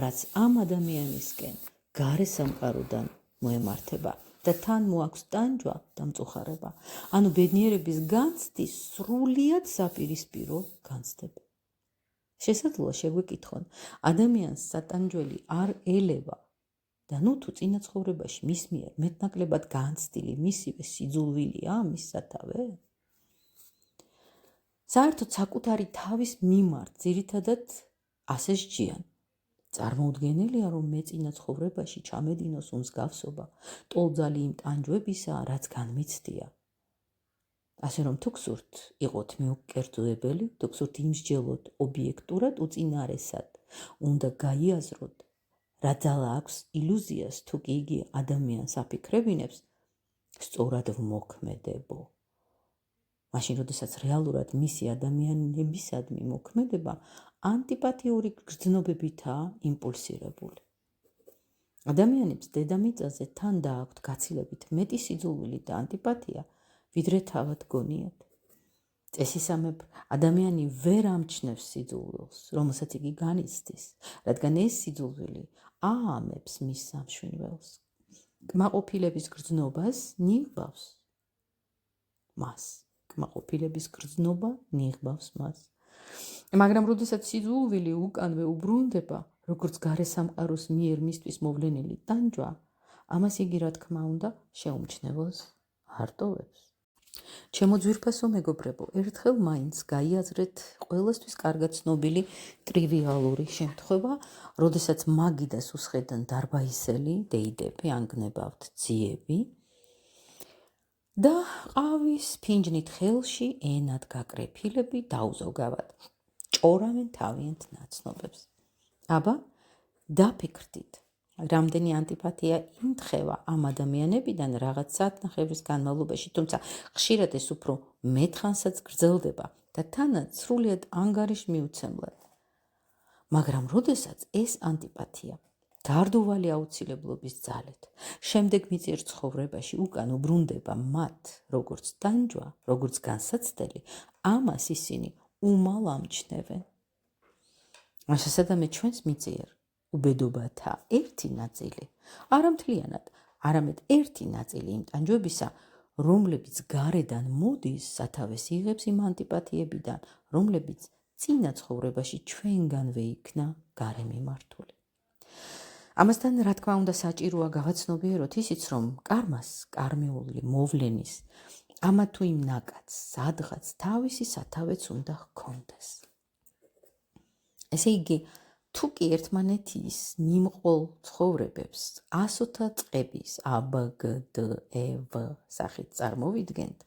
რაც ამ ადამიანისკენ გარე სამყაროდან მოემართება და თან მოაქვს ტანჯვა და მწუხარება. ანუ ბედნიერების განცდის სრულიად საპირისპირო განცდება. შესაძლოა შეგვეკითხონ, ადამიანს სატანჯველი არ ელევა და თუ წინა ცხოვრებაში მის მიერ მეტნაკლებად განცდილი მისივე სიძულვილია მის სათავე? საერთოდ საკუთარი თავის მიმართ ძირითადად ასე სჯიან. წარმოუდგენელია, რომ მე წინა ცხოვრებაში ჩამედინოს უმსგავსობა, ტოლძალი იმ ტანჯვებისა, რაც განმიცდია. ასე რომ თუ გსურთ იყოთ მიუკერძოებელი, თუ გსურთ იმსჯელოთ ობიექტურად უწინარესად, უნდა გაიაზროთ, რა ძალა აქვს ილუზიას, თუ კი იგი ადამიანს აფიქრებინებს, სწორად ვმოქმედებო. მაშინ, როდესაც რეალურად მისი ადამიანებისადმი მოქმედება ანტიპათიური გრძნობებითაა იმპულსირებული. ადამიანებს დედამიწაზე თან დააქვთ გაცილებით მეტი სიძულვილი და ანტიპათია, ვიდრე თავად გონიათ. წესისამებრ, ადამიანი ვერ ამჩნევს სიძულვილს, რომელსაც იგი განიცდის, რადგან ეს სიძულვილი აამებს მის სამშვენველს. კმაყოფილების გრძნობას ნიღბავს მას. კმაყოფილების გრძნობა ნიღბავს მას. მაგრამ როდესაც სიძულვილი უკანვე უბრუნდება, როგორც გარე სამყაროს მიერ მისთვის მოვლენილი ტანჯვა, ამას იგი, რა თქმა უნდა, შეუმჩნევლს არტოვებს. ჩემო ძვირფასო მეგობრებო, ერთხელ მაინც გაიაზრეთ ყველასთვის კარგად ცნობილი ტრივიალური შემთხვევა, როდესაც მაგიდას უსხედან დარბაისელი დეიდები, ან გნებავთ ძიები და ყავის ფინჯნით ხელში ენად გაკრეფილები დაუზოგავად ჭორავენ თავიანთ ნაცნობებს. აბა, დაფიქრდით, რამდენი ანტიპათია იმთხევა ამ ადამიანებიდან რაღაც საათნახევრის განმავლობაში, თუმცა ხშირად ეს უფრო მეტხანსაც გრძელდება და თანაც სრულიად ანგარიშმიუცემლად. მაგრამ როდესაც ეს ანტიპათია გარდუვალი აუცილებლობის ძალით შემდეგ მიწიერ ცხოვრებაში უკან უბრუნდება მათ როგორც ტანჯვა, როგორც განსაცდელი, ამას ისინი უმალ ამჩნევენ. შესაბამისად, ჩვენს მიწიერ უბედობათა ერთი ნაწილი, არა მთლიანად, არამედ ერთი ნაწილი იმ ტანჯვებისა, რომლებიც გარედან მოდის, სათავეს იღებს იმ ანტიპათიებიდან, რომლებიც წინა ცხოვრებაში ჩვენგანვე იქნა გარემიმართული. ამასთან, რა თქმა უნდა, საჭიროა გავაცნობიეროთ ისიც, რომ კარმას, კარმეული მოვლენის, ამა თუ იმ ნაკადს, სადღაც თავისი სათავეც უნდა ჰქონდეს. ესე იგი, თუ კი ერთმანეთის მიმყოლ ცხოვრებებს ასოთა წყების A, B, G, D, E, V სახით წარმოვიდგენთ,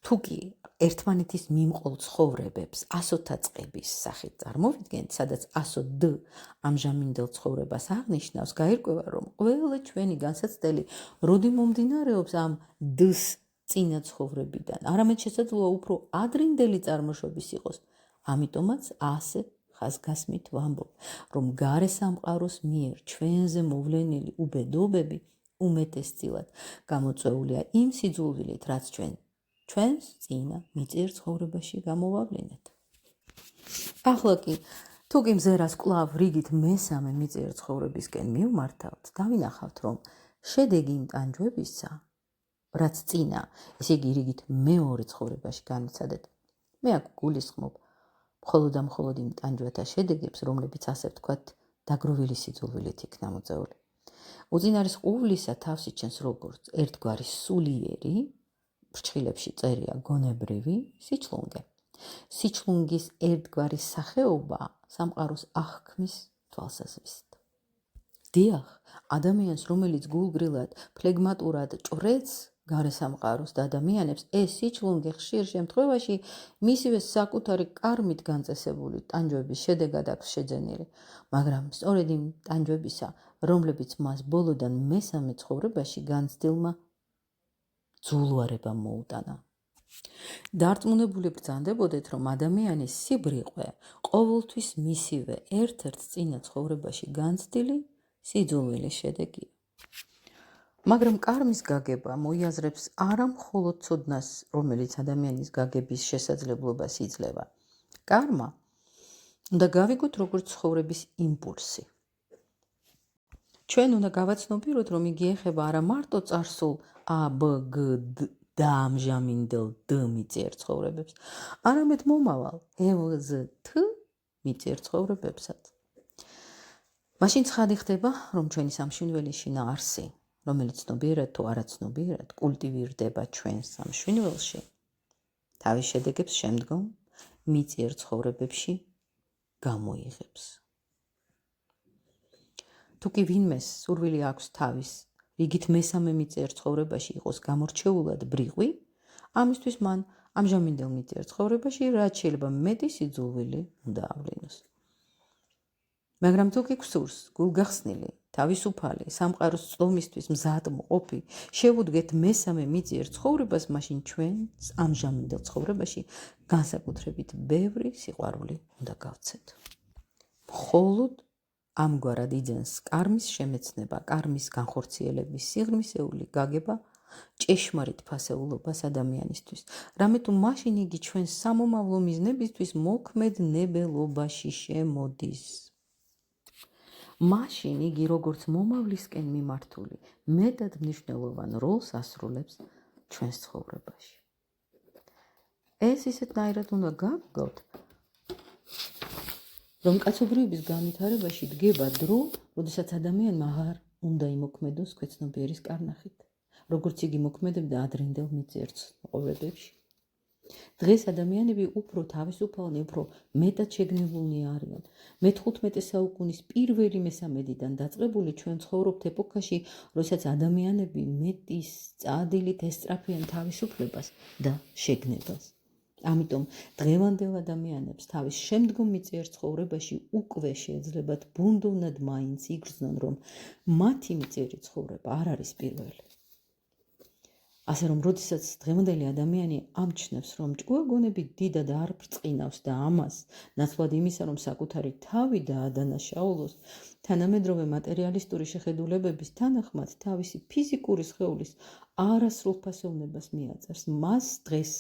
თუ კი ერთმანეთის მიმყოლ ცხოვრებებს ასოთა წყების სახით წარმოვიდგენთ, სადაც ასო D ამჟამინდელ ცხოვრებას აღნიშნავს, გაირკვევა, რომ ყველა ჩვენი განსაცდელი როდი მომდინარეობს ამ D-ს წინა ცხოვრებიდან, არამედ შესაძლოა უფრო ადრინდელი წარმოშობის იყოს. ამიტომაც ასე ხაზგასმით ვამბობ, რომ გარე სამყაროს მიერ ჩვენზე მოვლენილი უბედობები უმეტესწილად გამოწვეულია იმ სიძულვილით, რაც ჩვენს წინა მიწიერ ცხოვრებაში გამოვავლინეთ. ახლა კი, თუ კი მზერას კვლავ რიგით მესამე მიწიერ ცხოვრებისკენ მივმართავთ, დავინახავთ, რომ შედეგი იმ ტანჯვებისა, რაც წინა, ესე იგი რიგით მეორე ცხოვრებაში განვიცადეთ, მე აქ გულისხმობ მხოლოდ და მხოლოდ იმ ტანჯვათა შედეგებს, რომლებიც ასე ვთქვათ, დაგროვილი სიძულვილით იქნა მოწეული. უწინარეს ყოვლისა თავს იჩენს როგორც ერთგვარი სულიერი, ფრჩხილებში წერია გონებრივი სიჩლუნგე. სიჩლუნგის ერთგვარი სახეობა სამყაროს აღქმის თვალსაზრისით. დიახ, ადამიანს, რომელიც გულგრილად, ფლეგმატურად ჭრեց გარესამყაროს და ადამიანებს ეს სიჩლუნგი ხშირ შემთხვევაში მისივე საკუთარი კარმით განწესებული ტანჯვების შედეგად აქვს შეძენილი, მაგრამ სწორედ იმ ტანჯვებისა, რომლებიც მას ბოლოდან მესამე ცხოვრებაში განცდილმა ძულვარებამ მოუტანა. დარწმუნებული ბრძანდებოდეთ, რომ ადამიანის სიბრიყვე ყოველთვის მისივე ერთ-ერთ წინა ცხოვრებაში განცდილი სიძულვილის შედეგია. მაგრამ კარმის გაგება მოიაზრებს არა მხოლოდ ცოდნას, რომელიც ადამიანის გაგების შესაძლებლობას იძლევა. კარმა უნდა გავიგოთ როგორც ცხოვრების იმპულსი. ჩვენ უნდა გავაცნობიეროთ, რომ იგი ეხება არა მარტო წარსულ A, B, G, D დაამჟამინდელ D მიწიერ ცხოვრებებს, არამედ მომავალ E, Z, T მიწიერ ცხოვრებებსაც. მაშინ ცხადი ხდება, რომ ჩვენი სამშვინველი შინაარსი, რომელიც ცნობიერად თუ არაცნობიერად კულტივირდება ჩვენ სამშვინველში, თავის შედეგებს შემდგომ მიწიერ ცხოვრებებში გამოიღებს. თუ კი ვინმეს სურვილი აქვს თავის რიგით მესამე მიწიერ ცხოვრებაში იყოს გამორჩეულად ბრიყვი, ამისთვის მან ამჟამინდელ მიწიერ ცხოვრებაში რაც შეიძლება მეტი სიძულვილი უნდა ავლინოს. მაგრამ თუ კი გსურს გულგახსნილი, თავისუფალი, სამყაროს წლომისთვის მზად მყოფი, შევუდგეთ მესამე მიწიერ ცხოვრებას, მაშინ ჩვენს ამჟამინდელ ცხოვრებაში განსაკუთრებით ბევრი სიყვარული უნდა გავცეთ. მხოლოდ ამგვარად იძენს კარმის შემეცნება, კარმის განხორციელების სიღრმისეული გაგება ჭეშმარიტ ფასეულობას ადამიანისთვის, რამე თუ მაშინ იგი ჩვენს სამომავლო მიზნებისთვის მოქმედნებელობაში შემოდის. მაშინ იგი როგორც მომავლისკენ მიმართული მეტად მნიშვნელოვან როლს ასრულებს ჩვენს ცხოვრებაში. ეს ისეთნაირად უნდა გავიგოთ, რომ კაცობრიობის განვითარებაში დგება დრო, როდესაც ადამიანმა აღარ უნდა იმოქმედოს ქვეცნობიერის კარნახით, როგორც იგი მოქმედებდა ადრინდელ მიწიერ ცხოვრებებში. დღეს ადამიანები უფრო თავისუფალნი, უფრო მეტად შეგნებულნი არიან. მე-15 საუკუნის პირველი მესამედიდან დაწყებული ჩვენ ცხოვრობთ ეპოქაში, როდესაც ადამიანები მეტის წადილით ესწრაფიან თავისუფლებას და შეგნებას. ამიტომ დღევანდელ ადამიანებს თავის შემდგომ მიწიერ ცხოვრებაში უკვე შეეძლებათ ბუნდოვნად მაინც იგრძნონ, რომ მათი მიწიერი ცხოვრება არ არის პირველი. ასე რომ, როდესაც დღევანდელი ადამიანი ამჩნევს, რომ ჭკუაგონები დიდად არ ბრწყინავს და ამას, ნაცვლად იმისა, რომ საკუთარი თავი დაადანაშაულოს, თანამედროვე მატერიალისტური შეხედულებების თანახმად თავისი ფიზიკური სხეულის არასრულ ფასოვნებას მიაწერს, მას დღეს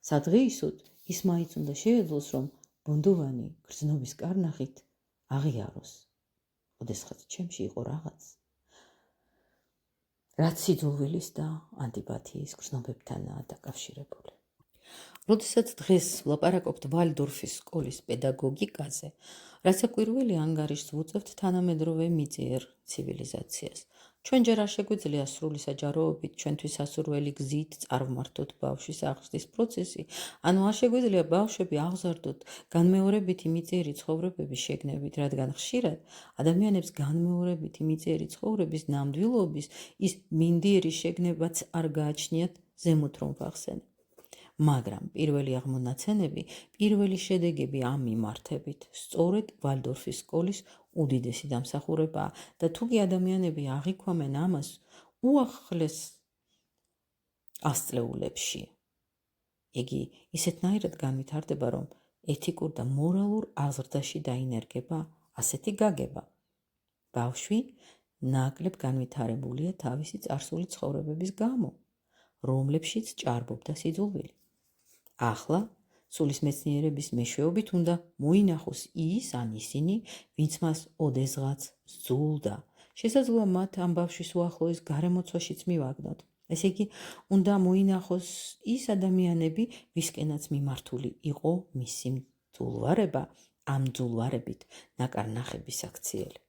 სადღეისოდ ის მაინც უნდა შეეძლოს, რომ ბუნდოვანი გრძნობის კარნახით აღიაროს. ოდესღაც ჩემში იყო რაღაც, რაც სიძულვილის და ანტიპათიის გრძნობებთანაა დაკავშირებული. როდესაც დღეს ვლაპარაკობთ ვალდორფის სკოლის პედაგოგიკაზე, რაც საკვირველი ანგარიშს ვუწევთ თანამედროვე მიწიერ ცივილიზაციას. ჩვენ ჯერ არ შეგვიძლია სრული საჯაროობით ჩვენთვის სასურველი გზით წარმართოთ ბავშვის აღზრდის პროცესი, ანუ არ შეგვიძლია ბავშვები აღზარდოთ განმეორებითი მიწიერი ცხოვრებების შეგნებით, რადგან ხშირად ადამიანებს განმეორებითი მიწიერი ცხოვრების ნამდვილობის ის მინდიერი შეგნებაც არ გააჩნიათ ზემოთ რომ ვახსენე. მაგრამ პირველი აღმონაცენები, პირველი შედეგები ამ მიმართებით სწორედ ვალდორფის სკოლის უდიდესი დამსახურებაა და თუ კი ადამიანები აღიქვამენ ამას უახლეს ასწლეულებში, იგი ისეთნაირად განვითარდება, რომ ეთიკურ და მორალურ აზრდაში დაინერგება ასეთი გაგება. ბავშვი ნაკლებ განვითარებულია თავისი წარსული ცხოვრებების გამო, რომლებშიც ჭარბობდა სიძულვილი. ახლა სულის მეცნიერების მეშვეობით უნდა მოინახოს ის ან ისინი, ვინც მას ოდესღაც სძულდა. შესაძლოა მათ ამ ბავშვის უახლოეს გარემოცვაშიც მივაგნოთ. ესე იგი, უნდა მოინახოს ის ადამიანები, ვისკენაც მიმართული იყო მისი მძულვარება, ამ მძულვარებით ნაკარნახების აქციელი.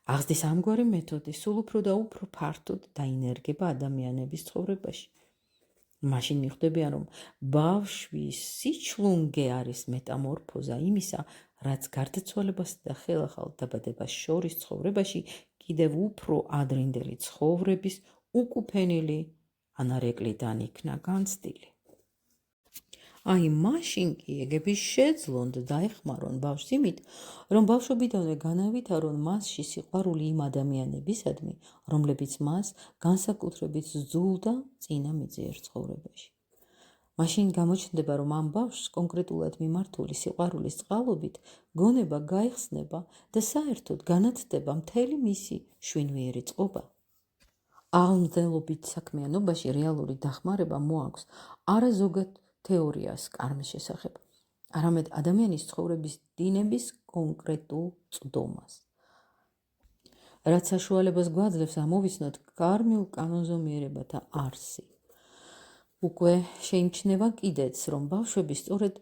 აღზრდის ამგვარი მეთოდი სულ უფრო და უფრო ფართოდ დაინერგება ადამიანების ცხოვრებაში. მაშინ მიხვდებიან, რომ ბავშვის სიჩლუნგე არის მეტამორფოზა იმისა, რაც გარდაცვალებასა და ხელახალ დაბადებას შორის ცხოვრებაში კიდევ უფრო ადრინდელი ცხოვრების უკუფენილი ანარეკლიდან იქნა განცდილი. აი მაშინ კი ეგების შეძლონ და დაეხმარონ ბავშვს იმით, რომ ბავშვობიდანვე განავითარონ მასში სიყვარული იმ ადამიანებისადმი, რომლებიც მას განსაკუთრებით სძულდა წინა მიწიერ ცხოვრებაში. მაშინ გამოჩნდება, რომ ამ ბავშვს კონკრეტულად მიმართული სიყვარულის წყალობით გონება გაიხსნება და საერთოდ განათდება მთელი მისი შვინვიერი წყობა. აღმზრდელობით საქმიანობაში რეალური დახმარება მოაქვს არა ზოგად თეორიას კარმის შესახებ, არამედ ადამიანის ცხოვრების დინების კონკრეტულ წვდომას. რაც საშუალებას გვაძლევს ამოვიცნოთ კარმიულ კანონზომიერებათა არსი. უკვე შეიმჩნევა კიდეც, რომ ბავშვები სწორედ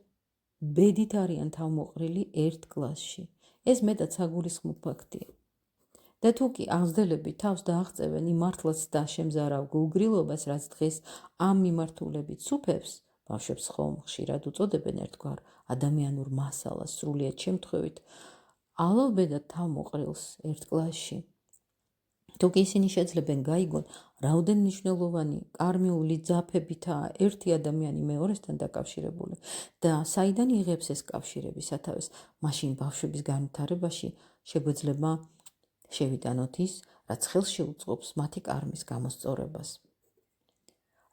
ბედით არიან თავმოყრილი ერთ კლასში. ეს მეტად საგულისხმო ფაქტია. და თუ კი აღმზრდელები თავს დააღწევენ იმ მართლაც და შემზარავ გულგრილობას, რაც დღეს ამ მიმართულებით სუფევს, ბავშვებს ხომ ხშირად უწოდებენ ერთგვარ ადამიანურ მასალას, სრულიად შემთხვევით ალალბედად თავმოყრილს ერთ კლასში. თუ კი ისინი შეძლებენ გაიგონ, რაოდენ მნიშვნელოვანი კარმიული ძაფებითაა ერთი ადამიანი მეორესთან დაკავშირებული და საიდან იღებს ეს კავშირები სათავეს, მაშინ ბავშვების განვითარებაში შეგვეძლება შევიტანოთ ის, რაც ხელში უწყობს მათი კარმის გამოსწორებას.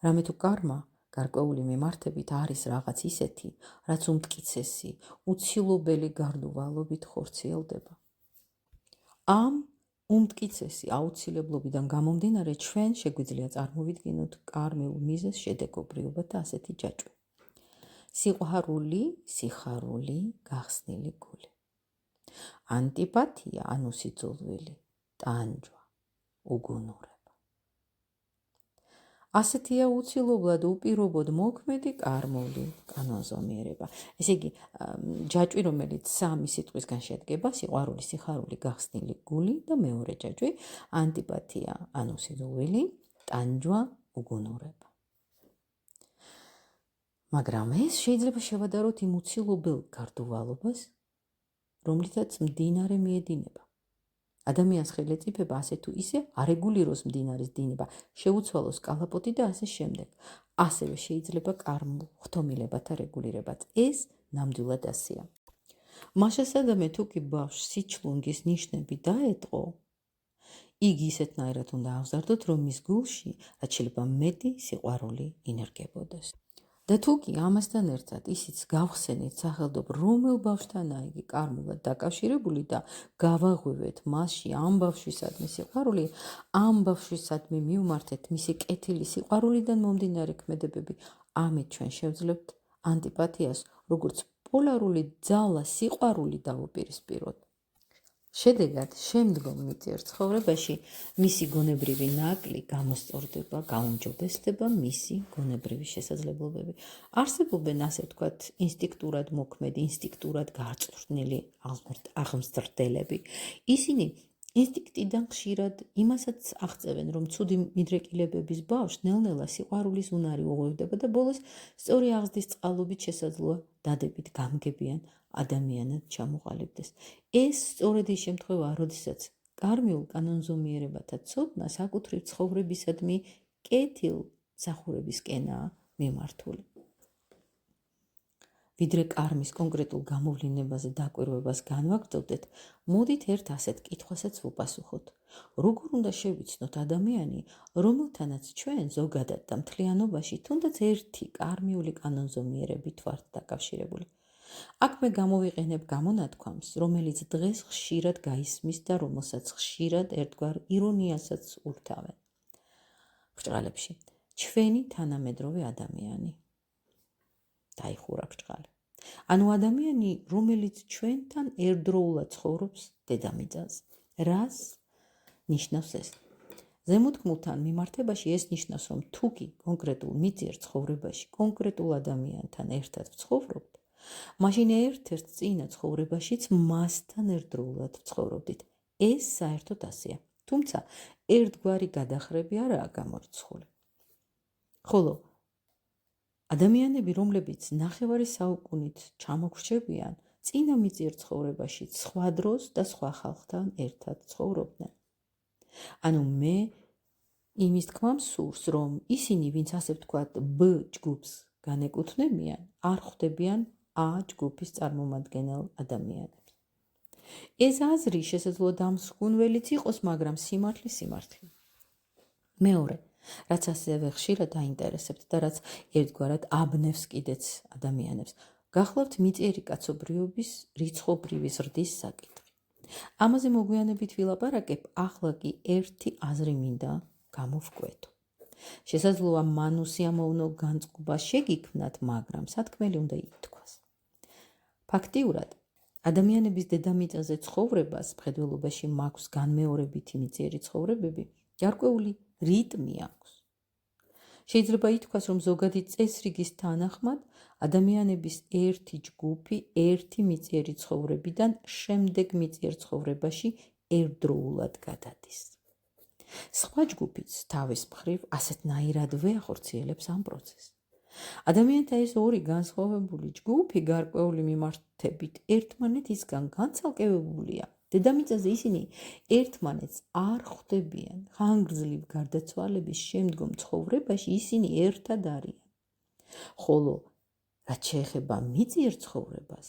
რამე თუ კარმა გარკვეული მიმართებით არის რაღაც ისეთი, რაც უმტკიცესი, უცილობელი გარდუვალობით ხორციელდება. ამ უმტკიცესი აუცილებლობიდან გამომდინარე ჩვენ შეგვიძლია წარმოვიდგინოთ კარმიულ მიზეზს შედეგობრიობათა ასეთი ჯაჭვი. სიყვარული, სიხარული, გახსნილი გული. ანტიპათია, ანუ სიძულვილი, ტანჯვა, უგუნურება. ასეთია უცილებლად უპირობოდ მოქმედი კარმული კანონზომიერება. ესე იგი, ჯაჭვი, რომელიც სამი სიტყვისგან შედგება, სიყვარული, სიხარული, გახსნილი გული და მეორე ჯაჭვი, ანტიპათია, ანუ სიძულვილი, ტანჯვა, უგუნურება. მაგრამ ეს შეიძლება შევადაროთ იმ უცილობელ გარდუვალობას, რომლითაც მდინარე მიედინება. ადამიანს ხელეწიფება ასე თუ ისე არეგულიროს მდინარის დინება, შეუცვალოს კალაპოტი და ასე შემდეგ. ასევე შეიძლება კარმულ ხთომილებათა რეგულირებაც. ეს ნამდვილად ასეა. მაშასადამე თუ კი ბავშვს სიჩლუნგის ნიშნები დაეტყო, იგი ისეთნაირად უნდა ავზარდოთ, რომ მის გულში რაც შეიძლება მეტი სიყვარული ინერგებოდეს. და თუ კი ამასთან ერთად ისიც გავხსენით სახელდობ, რომელ ბავშვთანაა იგი კარმულად დაკავშირებული და გავაღვივეთ მასში ამ ბავშვისადმი სიყვარული, ამ ბავშვისადმი მივმართეთ მისი კეთილი სიყვარულიდან მომდინარე ქმედებები, ამით ჩვენ შევძლებთ ანტიპათიას, როგორც პოლარული ძალა სიყვარული დავუპირისპიროთ. შედეგად, შემდგომ მიწიერ ცხოვრებაში მისი გონებრივი ნაკლი გამოსწორდება, გაუმჯობესდება მისი გონებრივი შესაძლებლობები. არსებობენ ასე ვთქვათ ინსტინქტურად მოქმედი, ინსტინქტურად გარწმუნებული აღმზრდელები. ისინი ინსტინქტიდან ხშირად იმასაც აღწევენ, რომ ცუდი მიდრეკილებების ბავშვს ნელ-ნელა სიყვარულის უნარი უღვივდება და ბოლოს სწორი აღზრდის წყალობით შესაძლოა დადებით გამგებიან ადამიანად ჩამოყალიბდეს. ეს სწორედ ის შემთხვევაა, როდესაც კარმიულ კანონზომიერებათა ცოდნა საკუთრივ ცხოვრებისადმი კეთილ მსახურებისკენაა მიმართული. ვიდრე კარმის კონკრეტულ გამოვლინებაზე დაკვირვებას განვაგრძობდეთ, მოდით ერთ ასეთ კითხვასაც ვუპასუხოთ. როგორ უნდა შევიცნოთ ადამიანი, რომელთანაც ჩვენ ზოგადად და მთლიანობაში თუნდაც ერთი კარმიული კანონზომიერებით ვართ დაკავშირებული? აქ მე გამოვიყენებ გამონათქვამს, რომელიც დღეს ხშირად გაისმის და რომელსაც ხშირად ერთგვარ ირონიასაც ურთავენ. ბრჭყალებში, ჩვენი თანამედროვე ადამიანი. დაიხურა ბრჭყალი. ანუ ადამიანი, რომელიც ჩვენთან ერთდროულად ცხოვრობს დედამიწაზე. რას ნიშნავს ეს? ზემოთქმულთან მიმართებაში ეს ნიშნავს, რომ თუ კი კონკრეტულ მიწიერ ცხოვრებაში კონკრეტულ ადამიანთან ერთად ვცხოვრობთ, მაშინ ერთ-ერთ წინა ცხოვრებაშიც მასთან ერთდროულად ვცხოვრობდით. ეს საერთოდ ასეა. თუმცა ერთგვარი გადახრები არაა გამორიცხული. ხოლო ადამიანები, რომლებიც ნახევარი საუკუნით ჩამოგრჩებიან, წინა მიწიერ ცხოვრებაში სხვა დროს და სხვა ხალხთან ერთად ცხოვრობდნენ. ანუ მე იმის თქმამ სურს, რომ ისინი, ვინც ასე ვთქვათ, B ჯგუფს განეკუთვნებიან, არ ხვდებიან A ჯგუფის წარმომადგენელ ადამიანებს. ეს აზრი შესაძლოა დამსხუნველიც იყოს, მაგრამ სიმართლე. მეორე, რაც ასევე ხშირად აინტერესებთ და რაც ერთგვარად აბნევს კიდეც ადამიანებს, გახლავთ მიწიერი კაცობრიობის რიცხობრივი ზრდის საკითხი. ამაზე მოგვიანებით ვილაპარაკებ, ახლა კი ერთი აზრი მინდა გამოვკვეთო. შესაძლოა მან უსიამოვნო განწყობა შეგიქმნათ, მაგრამ სათქმელი უნდა ითქვას. ფაქტიურად, ადამიანების დედამიწაზე ცხოვრებას მხედველობაში მაქვს განმეორებითი მიწიერი ცხოვრებები, გარკვეული რიტმი აქვს. შეიძლება ითქვას, რომ ზოგადი წესრიგის თანახმად ადამიანების ერთი ჯგუფი ერთი მიწიერი ცხოვრებიდან შემდეგ მიწიერ ცხოვრებაში ერთდროულად გადადის. სხვა ჯგუფიც თავის მხრივ ასეთნაირადვე ახორციელებს ამ პროცესს. ადამიანთა ეს ორი განსხვავებული ჯგუფი გარკვეული მიმართებით ერთმანეთისგან განცალკევებულია. დედამიწაზე ისინი ერთმანეთს არ ხვდებიან. ხანგრძლივ გარდაცვალების შემდგომ ცხოვრებაში ისინი ერთად არიან. ხოლო რაც შეეხება მიწიერ ცხოვრებას,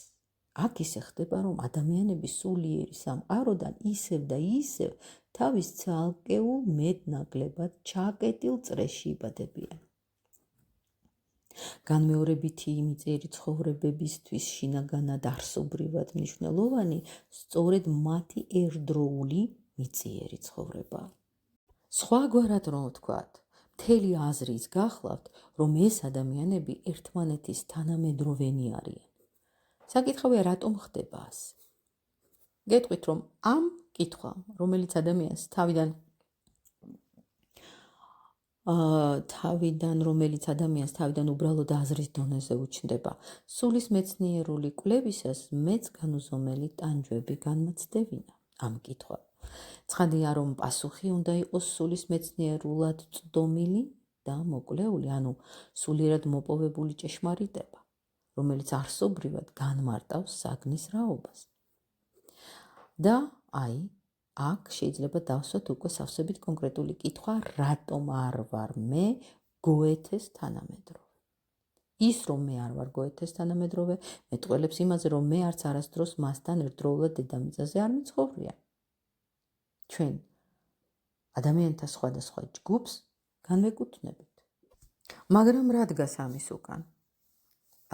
აქ ისე ხდება, რომ ადამიანები სულიერი სამყაროდან ისევ და ისევ თავის ცალკეულ მეტნაკლებად ჩაკეტილ წრეში იბადებიან. განმეორებითი მიწიერი ცხოვრებებისთვის შინაგანად არსობრივად მნიშვნელოვანი სწორედ მათი ერთდროული მიწიერი ცხოვრებაა. სხვაგვარად რომ ვთქვათ, მთელი აზრის გახლავთ, რომ ეს ადამიანები ერთმანეთის თანამედროვენი არიან. საკითხავია, რატომ ხდება ასე? გეტყვით, რომ ამ კითხვამ, რომელიც ადამიანს თავიდან უბრალოდ აზრის დონეზე უჩნდება, სულის მეცნიერული კვლევისას მეც განუზომელი ტანჯვები განმაცდებინა ამ კითხვამ. ცხადია, რომ პასუხი უნდა იყოს სულის მეცნიერულად წვდომილი და მოკვლეული, ანუ სულიერად მოპოვებული ჭეშმარიტება, რომელიც არსობრივად განმარტავს საგნის რაობას. და აქ შეიძლება დავსვათ უკვე სავსებით კონკრეტული კითხვა, რატომ არ ვარ მე გოეთეს თანამედროვე? ის, რომ მე არ ვარ გოეთეს თანამედროვე, მეტყველებს იმაზე, რომ მე არც არასდროს მასთან ერთდროულად დედამიწაზე არ მიცხოვრია. ჩვენ ადამიანთა სხვადასხვა ჯგუფს განვეკუთვნებით. მაგრამ რა დგას ამის უკან?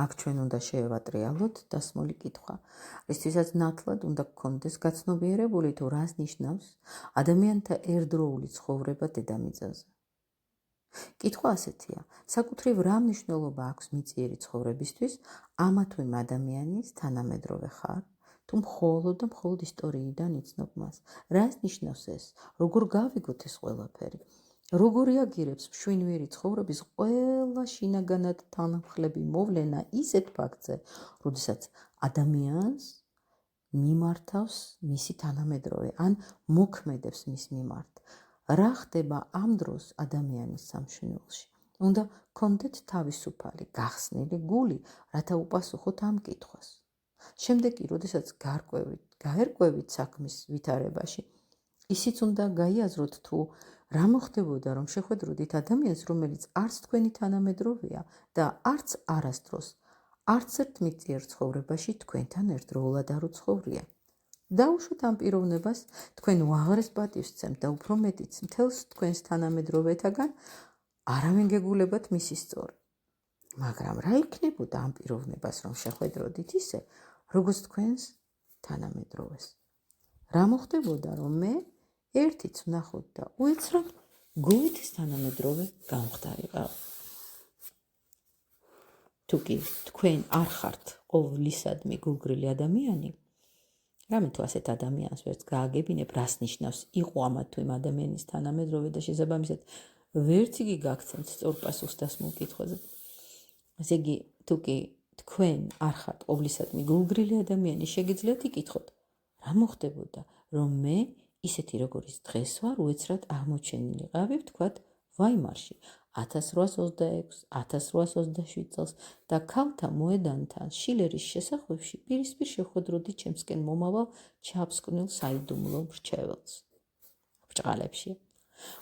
აქ ჩვენ უნდა შევატრიალოთ დასმული კითხვა, რისთვისაც ნათლად უნდა გქონდეს გაცნობიერებული, თუ რას ნიშნავს ადამიანთა ერთდროული ცხოვრება დედამიწაზე. კითხვა ასეთია, საკუთრივ რა მნიშვნელობა აქვს მიწიერი ცხოვრებისთვის, ამა თუ იმ ადამიანის თანამედროვე ხარ, თუ მხოლოდ და მხოლოდ ისტორიიდან იცნობ მას. რას ნიშნავს ეს? როგორ გავიგოთ ეს ყველაფერი? როგორ რეაგირებს მშვენიერი ცხოვრების ყველა შინაგანად თანამხლები მოვლენა ისეთ ფაქტზე, როდესაც ადამიანს მიმართავს მისი თანამედროვე, ან მოქმედებს მის მიმართ. რა ხდება ამ დროს ადამიანის სამშვენივროში? უნდა გქონდეთ თავისუფალი, გახსნილი გული, რათა უპასუხოთ ამ კითხვას. შემდეგ კი, როდესაც გაერკვევით საქმის ვითარებაში, ისიც უნდა გაიაზროთ, თუ რა მოხდებოდა, რომ შეხვედროდით ადამიანს, რომელიც არც თქვენი თანამედროვეა და არც არასდროს არც ერთ მიწიერ ცხოვრებაში თქვენთან ერთდროულად არ უცხოვრია. დაუშვათ ამ პიროვნებას, თქვენ უაღრეს პატივს სცემთ და უფრო მეტიც მთელს თქვენს თანამედროვეთაგან არავინ გეგულებათ მისი სწორი. მაგრამ რა იქნებოდა ამ პიროვნებას, რომ შეხვედროდით ისე, როგორც თქვენს თანამედროვეს? რა მოხდებოდა, რომ მე ერთიც ვნახოთ და უეცრად გოეთეს თანამედროვე გამხდარიყავ? თუ კი თქვენ არ ხართ ყოვლისადმი გულგრილი ადამიანი, რამე თუ ასეთ ადამიანს ვერც გააგებინებ, რას ნიშნავს იყო ამა თუ იმ ადამიანის თანამედროვე და შესაბამისად ვერც იგი გაგცემთ სწორ პასუხს დასმულ კითხვაზე. ესე იგი, თუ კი თქვენ არ ხართ ყოვლისადმი გულგრილი ადამიანი, შეგიძლიათ იკითხოთ, რა მოხდებოდა, რომ მე ისეთი როგორიც დღეს ვარ, უეცრად აღმოჩენილიყავი, ვთქვათ, ვაიმარში 1826-1827 წელს და ქალთა მოედანთან შილერის შესახვევში პირისპირ შეხვედროდი ჩემსკენ მომავალ ჩაფსკვნილ საიდუმლო მრჩეველს. ბრჭყალებში.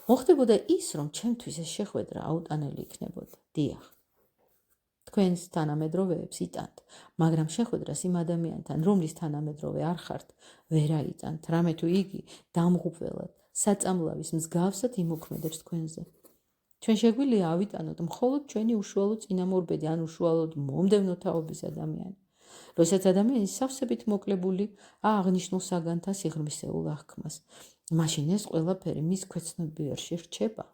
მოხდებოდა ის, რომ ჩემთვის ეს შეხვედრა აუტანელი იქნებოდა. დიახ. თქვენს თანამედროვეებს იტანთ, მაგრამ შეხვედრას იმ ადამიანთან, რომლის თანამედროვე არ ხართ, ვერ აიტანთ, რამე თუ იგი დამღუპველად, საწამლავის მსგავსად იმოქმედებს თქვენზე. ჩვენ შეგვიძლია ავიტანოთ მხოლოდ ჩვენი უშუალო წინამორბედი ან უშუალოდ მომდევნო თაობის ადამიანი. როდესაც ადამიანი სავსებით მოკლებული აღნიშნულ საგანთა სიღრმისეულ აღქმას, მაშინ ეს ყველაფერი მის ქვეცნობიერში რჩება.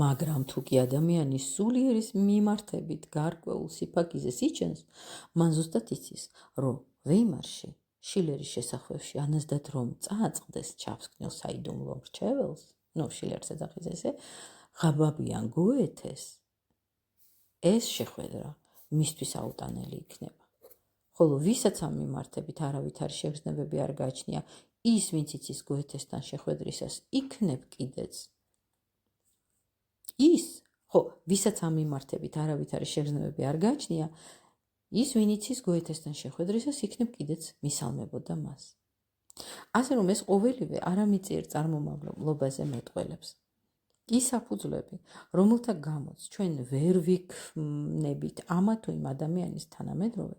მაგრამ თუ კი ადამიანი სულიერის მიმართებით გარკვეულ სიფაქიზეს იჩენს, მან ზუსტად იცის, რომ ვეიმარში, შილერის შესახვევში ანაზდათ რომ წააწყდეს ჩაფსკნელ საიდუმლო მრჩეველს, შილერს ეძახის ესე, ღაბაბიან გოეთეს, ეს შეხვედრა მისთვის აუტანელი იქნება. ხოლო ვისაც ამ მიმართებით არავითარი შეგრძნებები არ გააჩნია, ის ვინც იცის გოეთესთან შეხვედრისას, იქნებ კიდეც. ვისაც ამ მიმართებით არავითარი შეგრძნებები არ გააჩნია, ის ვინ იცის გოეთესთან შეხვედრისას, იქნებ კიდეც მისალმებოდა მას. ასე რომ ეს ყოველივე არამიწიერ წარმომავლობაზე მეტყველებს. ის საფუძვლები, რომელთა გამოც ჩვენ ვერ ვიქმნებით ამა თუ იმ ადამიანის თანამედროვე,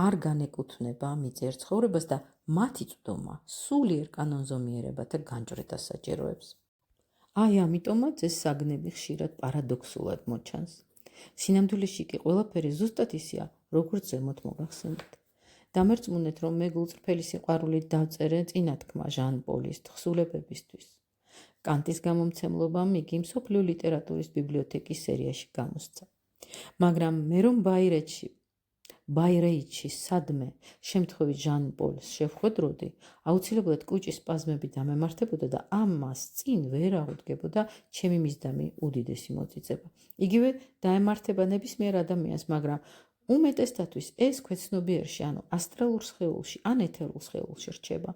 არ განეკუთვნება მიწიერ ცხოვრებას და მათი წვდომა სულიერ კანონზომიერებათა განჭვრეტას საჭიროებს. აი ამიტომაც ეს საგნები ხშირად პარადოქსულად მოჩანს. სინამდვილეში კი ყველაფერი ზუსტად ისეა, როგორც ზემოთ მოგახსენეთ. დამერწმუნეთ, რომ მე გულწრფელი სიყვარულით დავწერე წინათქმა ჟან პოლის თხზულებებისთვის. კანტის გამომცემლობამ იგი მსოფლიო ლიტერატურის ბიბლიოთეკის სერიაში გამოსცა. მაგრამ მე რომ ბაირეიჩის სადმე შემთხვევით ჟან პოლს შევხვედროდი, აუცილებლად კუჭის სპაზმები დამემართებოდა და ამას წინ ვერ აღუდგებოდა ჩემი მისდამი უდიდესი მოწიწება. იგივე დაემართება ნებისმიერ ადამიანს, მაგრამ უმეტესთათვის ეს ქვეცნობიერში, ასტრალურ სხეულში ან ეთერულ სხეულში რჩება.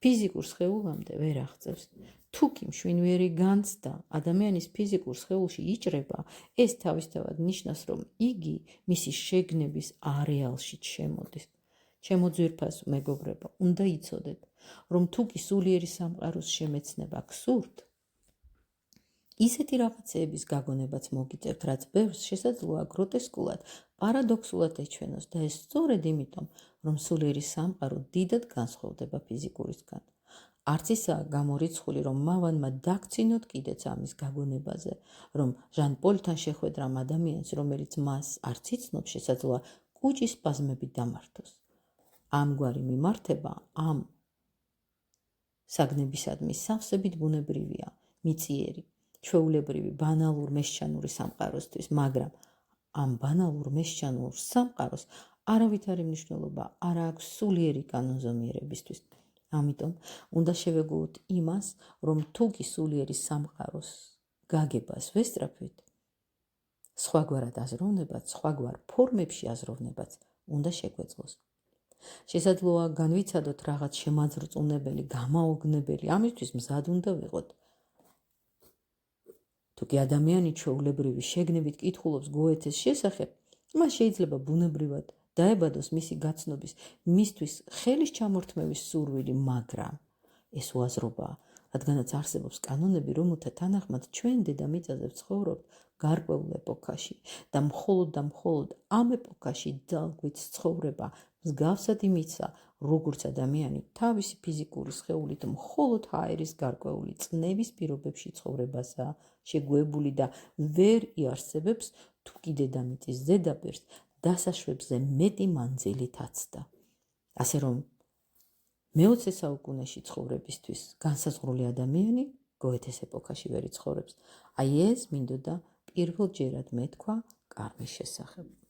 ფიზიკურ სხეულამდე ვერ აღწევს. თუ კი მშვინვერი განცდა ადამიანის ფიზიკურ სხეულში იჭრება, ეს თავისთავად ნიშნავს, რომ იგი მისი შეგნების არეალში შემოდის. ჩემო ძვირფას მეგობრებო, უნდა იცოდეთ, რომ თუ კი სულიერი სამყაროს შემეცნება გსურთ, ისეთი რაღაცეების გაგონებაც მოგიწევთ, რაც ბევრს შესაძლოა გროტესკულად, პარადოქსულად ეჩვენოს და ეს სწორედ იმიტომ, რომ სულიერი სამყარო დიდად განსხვავდება ფიზიკურისგან. არც ისაა გამორიცხული, რომ მავანმა დაგცინოთ კიდეც ამის გაგონებაზე, რომ ჟან პოლთან შეხვედრამ ადამიანს, რომელიც მას არც იცნობს, შესაძლოა კუჭის სპაზმებით დამართოს. ამგვარი მიმართება ამ საგნებისადმი სავსებით ბუნებრივია, მიწიერი, ჩვეულებრივი, ბანალურ მესჩანური სამყაროსთვის, მაგრამ ამ ბანალურ მესჩანურ სამყაროს არავითარი მნიშვნელობა არ აქვს სულიერი კანონზომიერებისთვის. ამიტომ უნდა შევეგუოთ იმას, რომ თუ კი სულიერი სამყაროს გაგებას ვესწრაფვით, სხვაგვარად აზროვნებაც, სხვაგვარ ფორმებში აზროვნებაც უნდა შეგვეძლოს. შესაძლოა განვიცადოთ რაღაც შემაძრწუნებელი, გამაოგნებელი, ამისთვის მზად უნდა ვიყოთ. თუ კი ადამიანი ჩვეულებრივი შეგნებით კითხულობს გოეთეს შესახებ, მას შეიძლება ბუნებრივად დაებადოს მისი გაცნობის, მისთვის ხელის ჩამორთმევის სურვილი, მაგრამ ეს უაზრობაა, რადგანაც არსებობს კანონები, რომელთა თანახმად ჩვენ დედამიწაზე ვცხოვრობთ გარკვეულ ეპოქაში და მხოლოდ ამ ეპოქაში ძალგვით ცხოვრება მსგავსად იმისა, როგორც ადამიანი თავისი ფიზიკური სხეულით მხოლოდ ჰაერის გარკვეული წნევის პირობებში ცხოვრებასაა შეგუებული და ვერ იარსებებს, თუ კი დედამიწის ზედაპირს დასაშვებზე მეტი მანძილით აცდა. ასე რომ მე-20 საუკუნეში ცხოვრებისთვის განსაზღვრული ადამიანი გოეთეს ეპოქაში ვერ იცხოვრებს. აი ეს მინდოდა პირველჯერად მეთქვა კარმის შესახებ.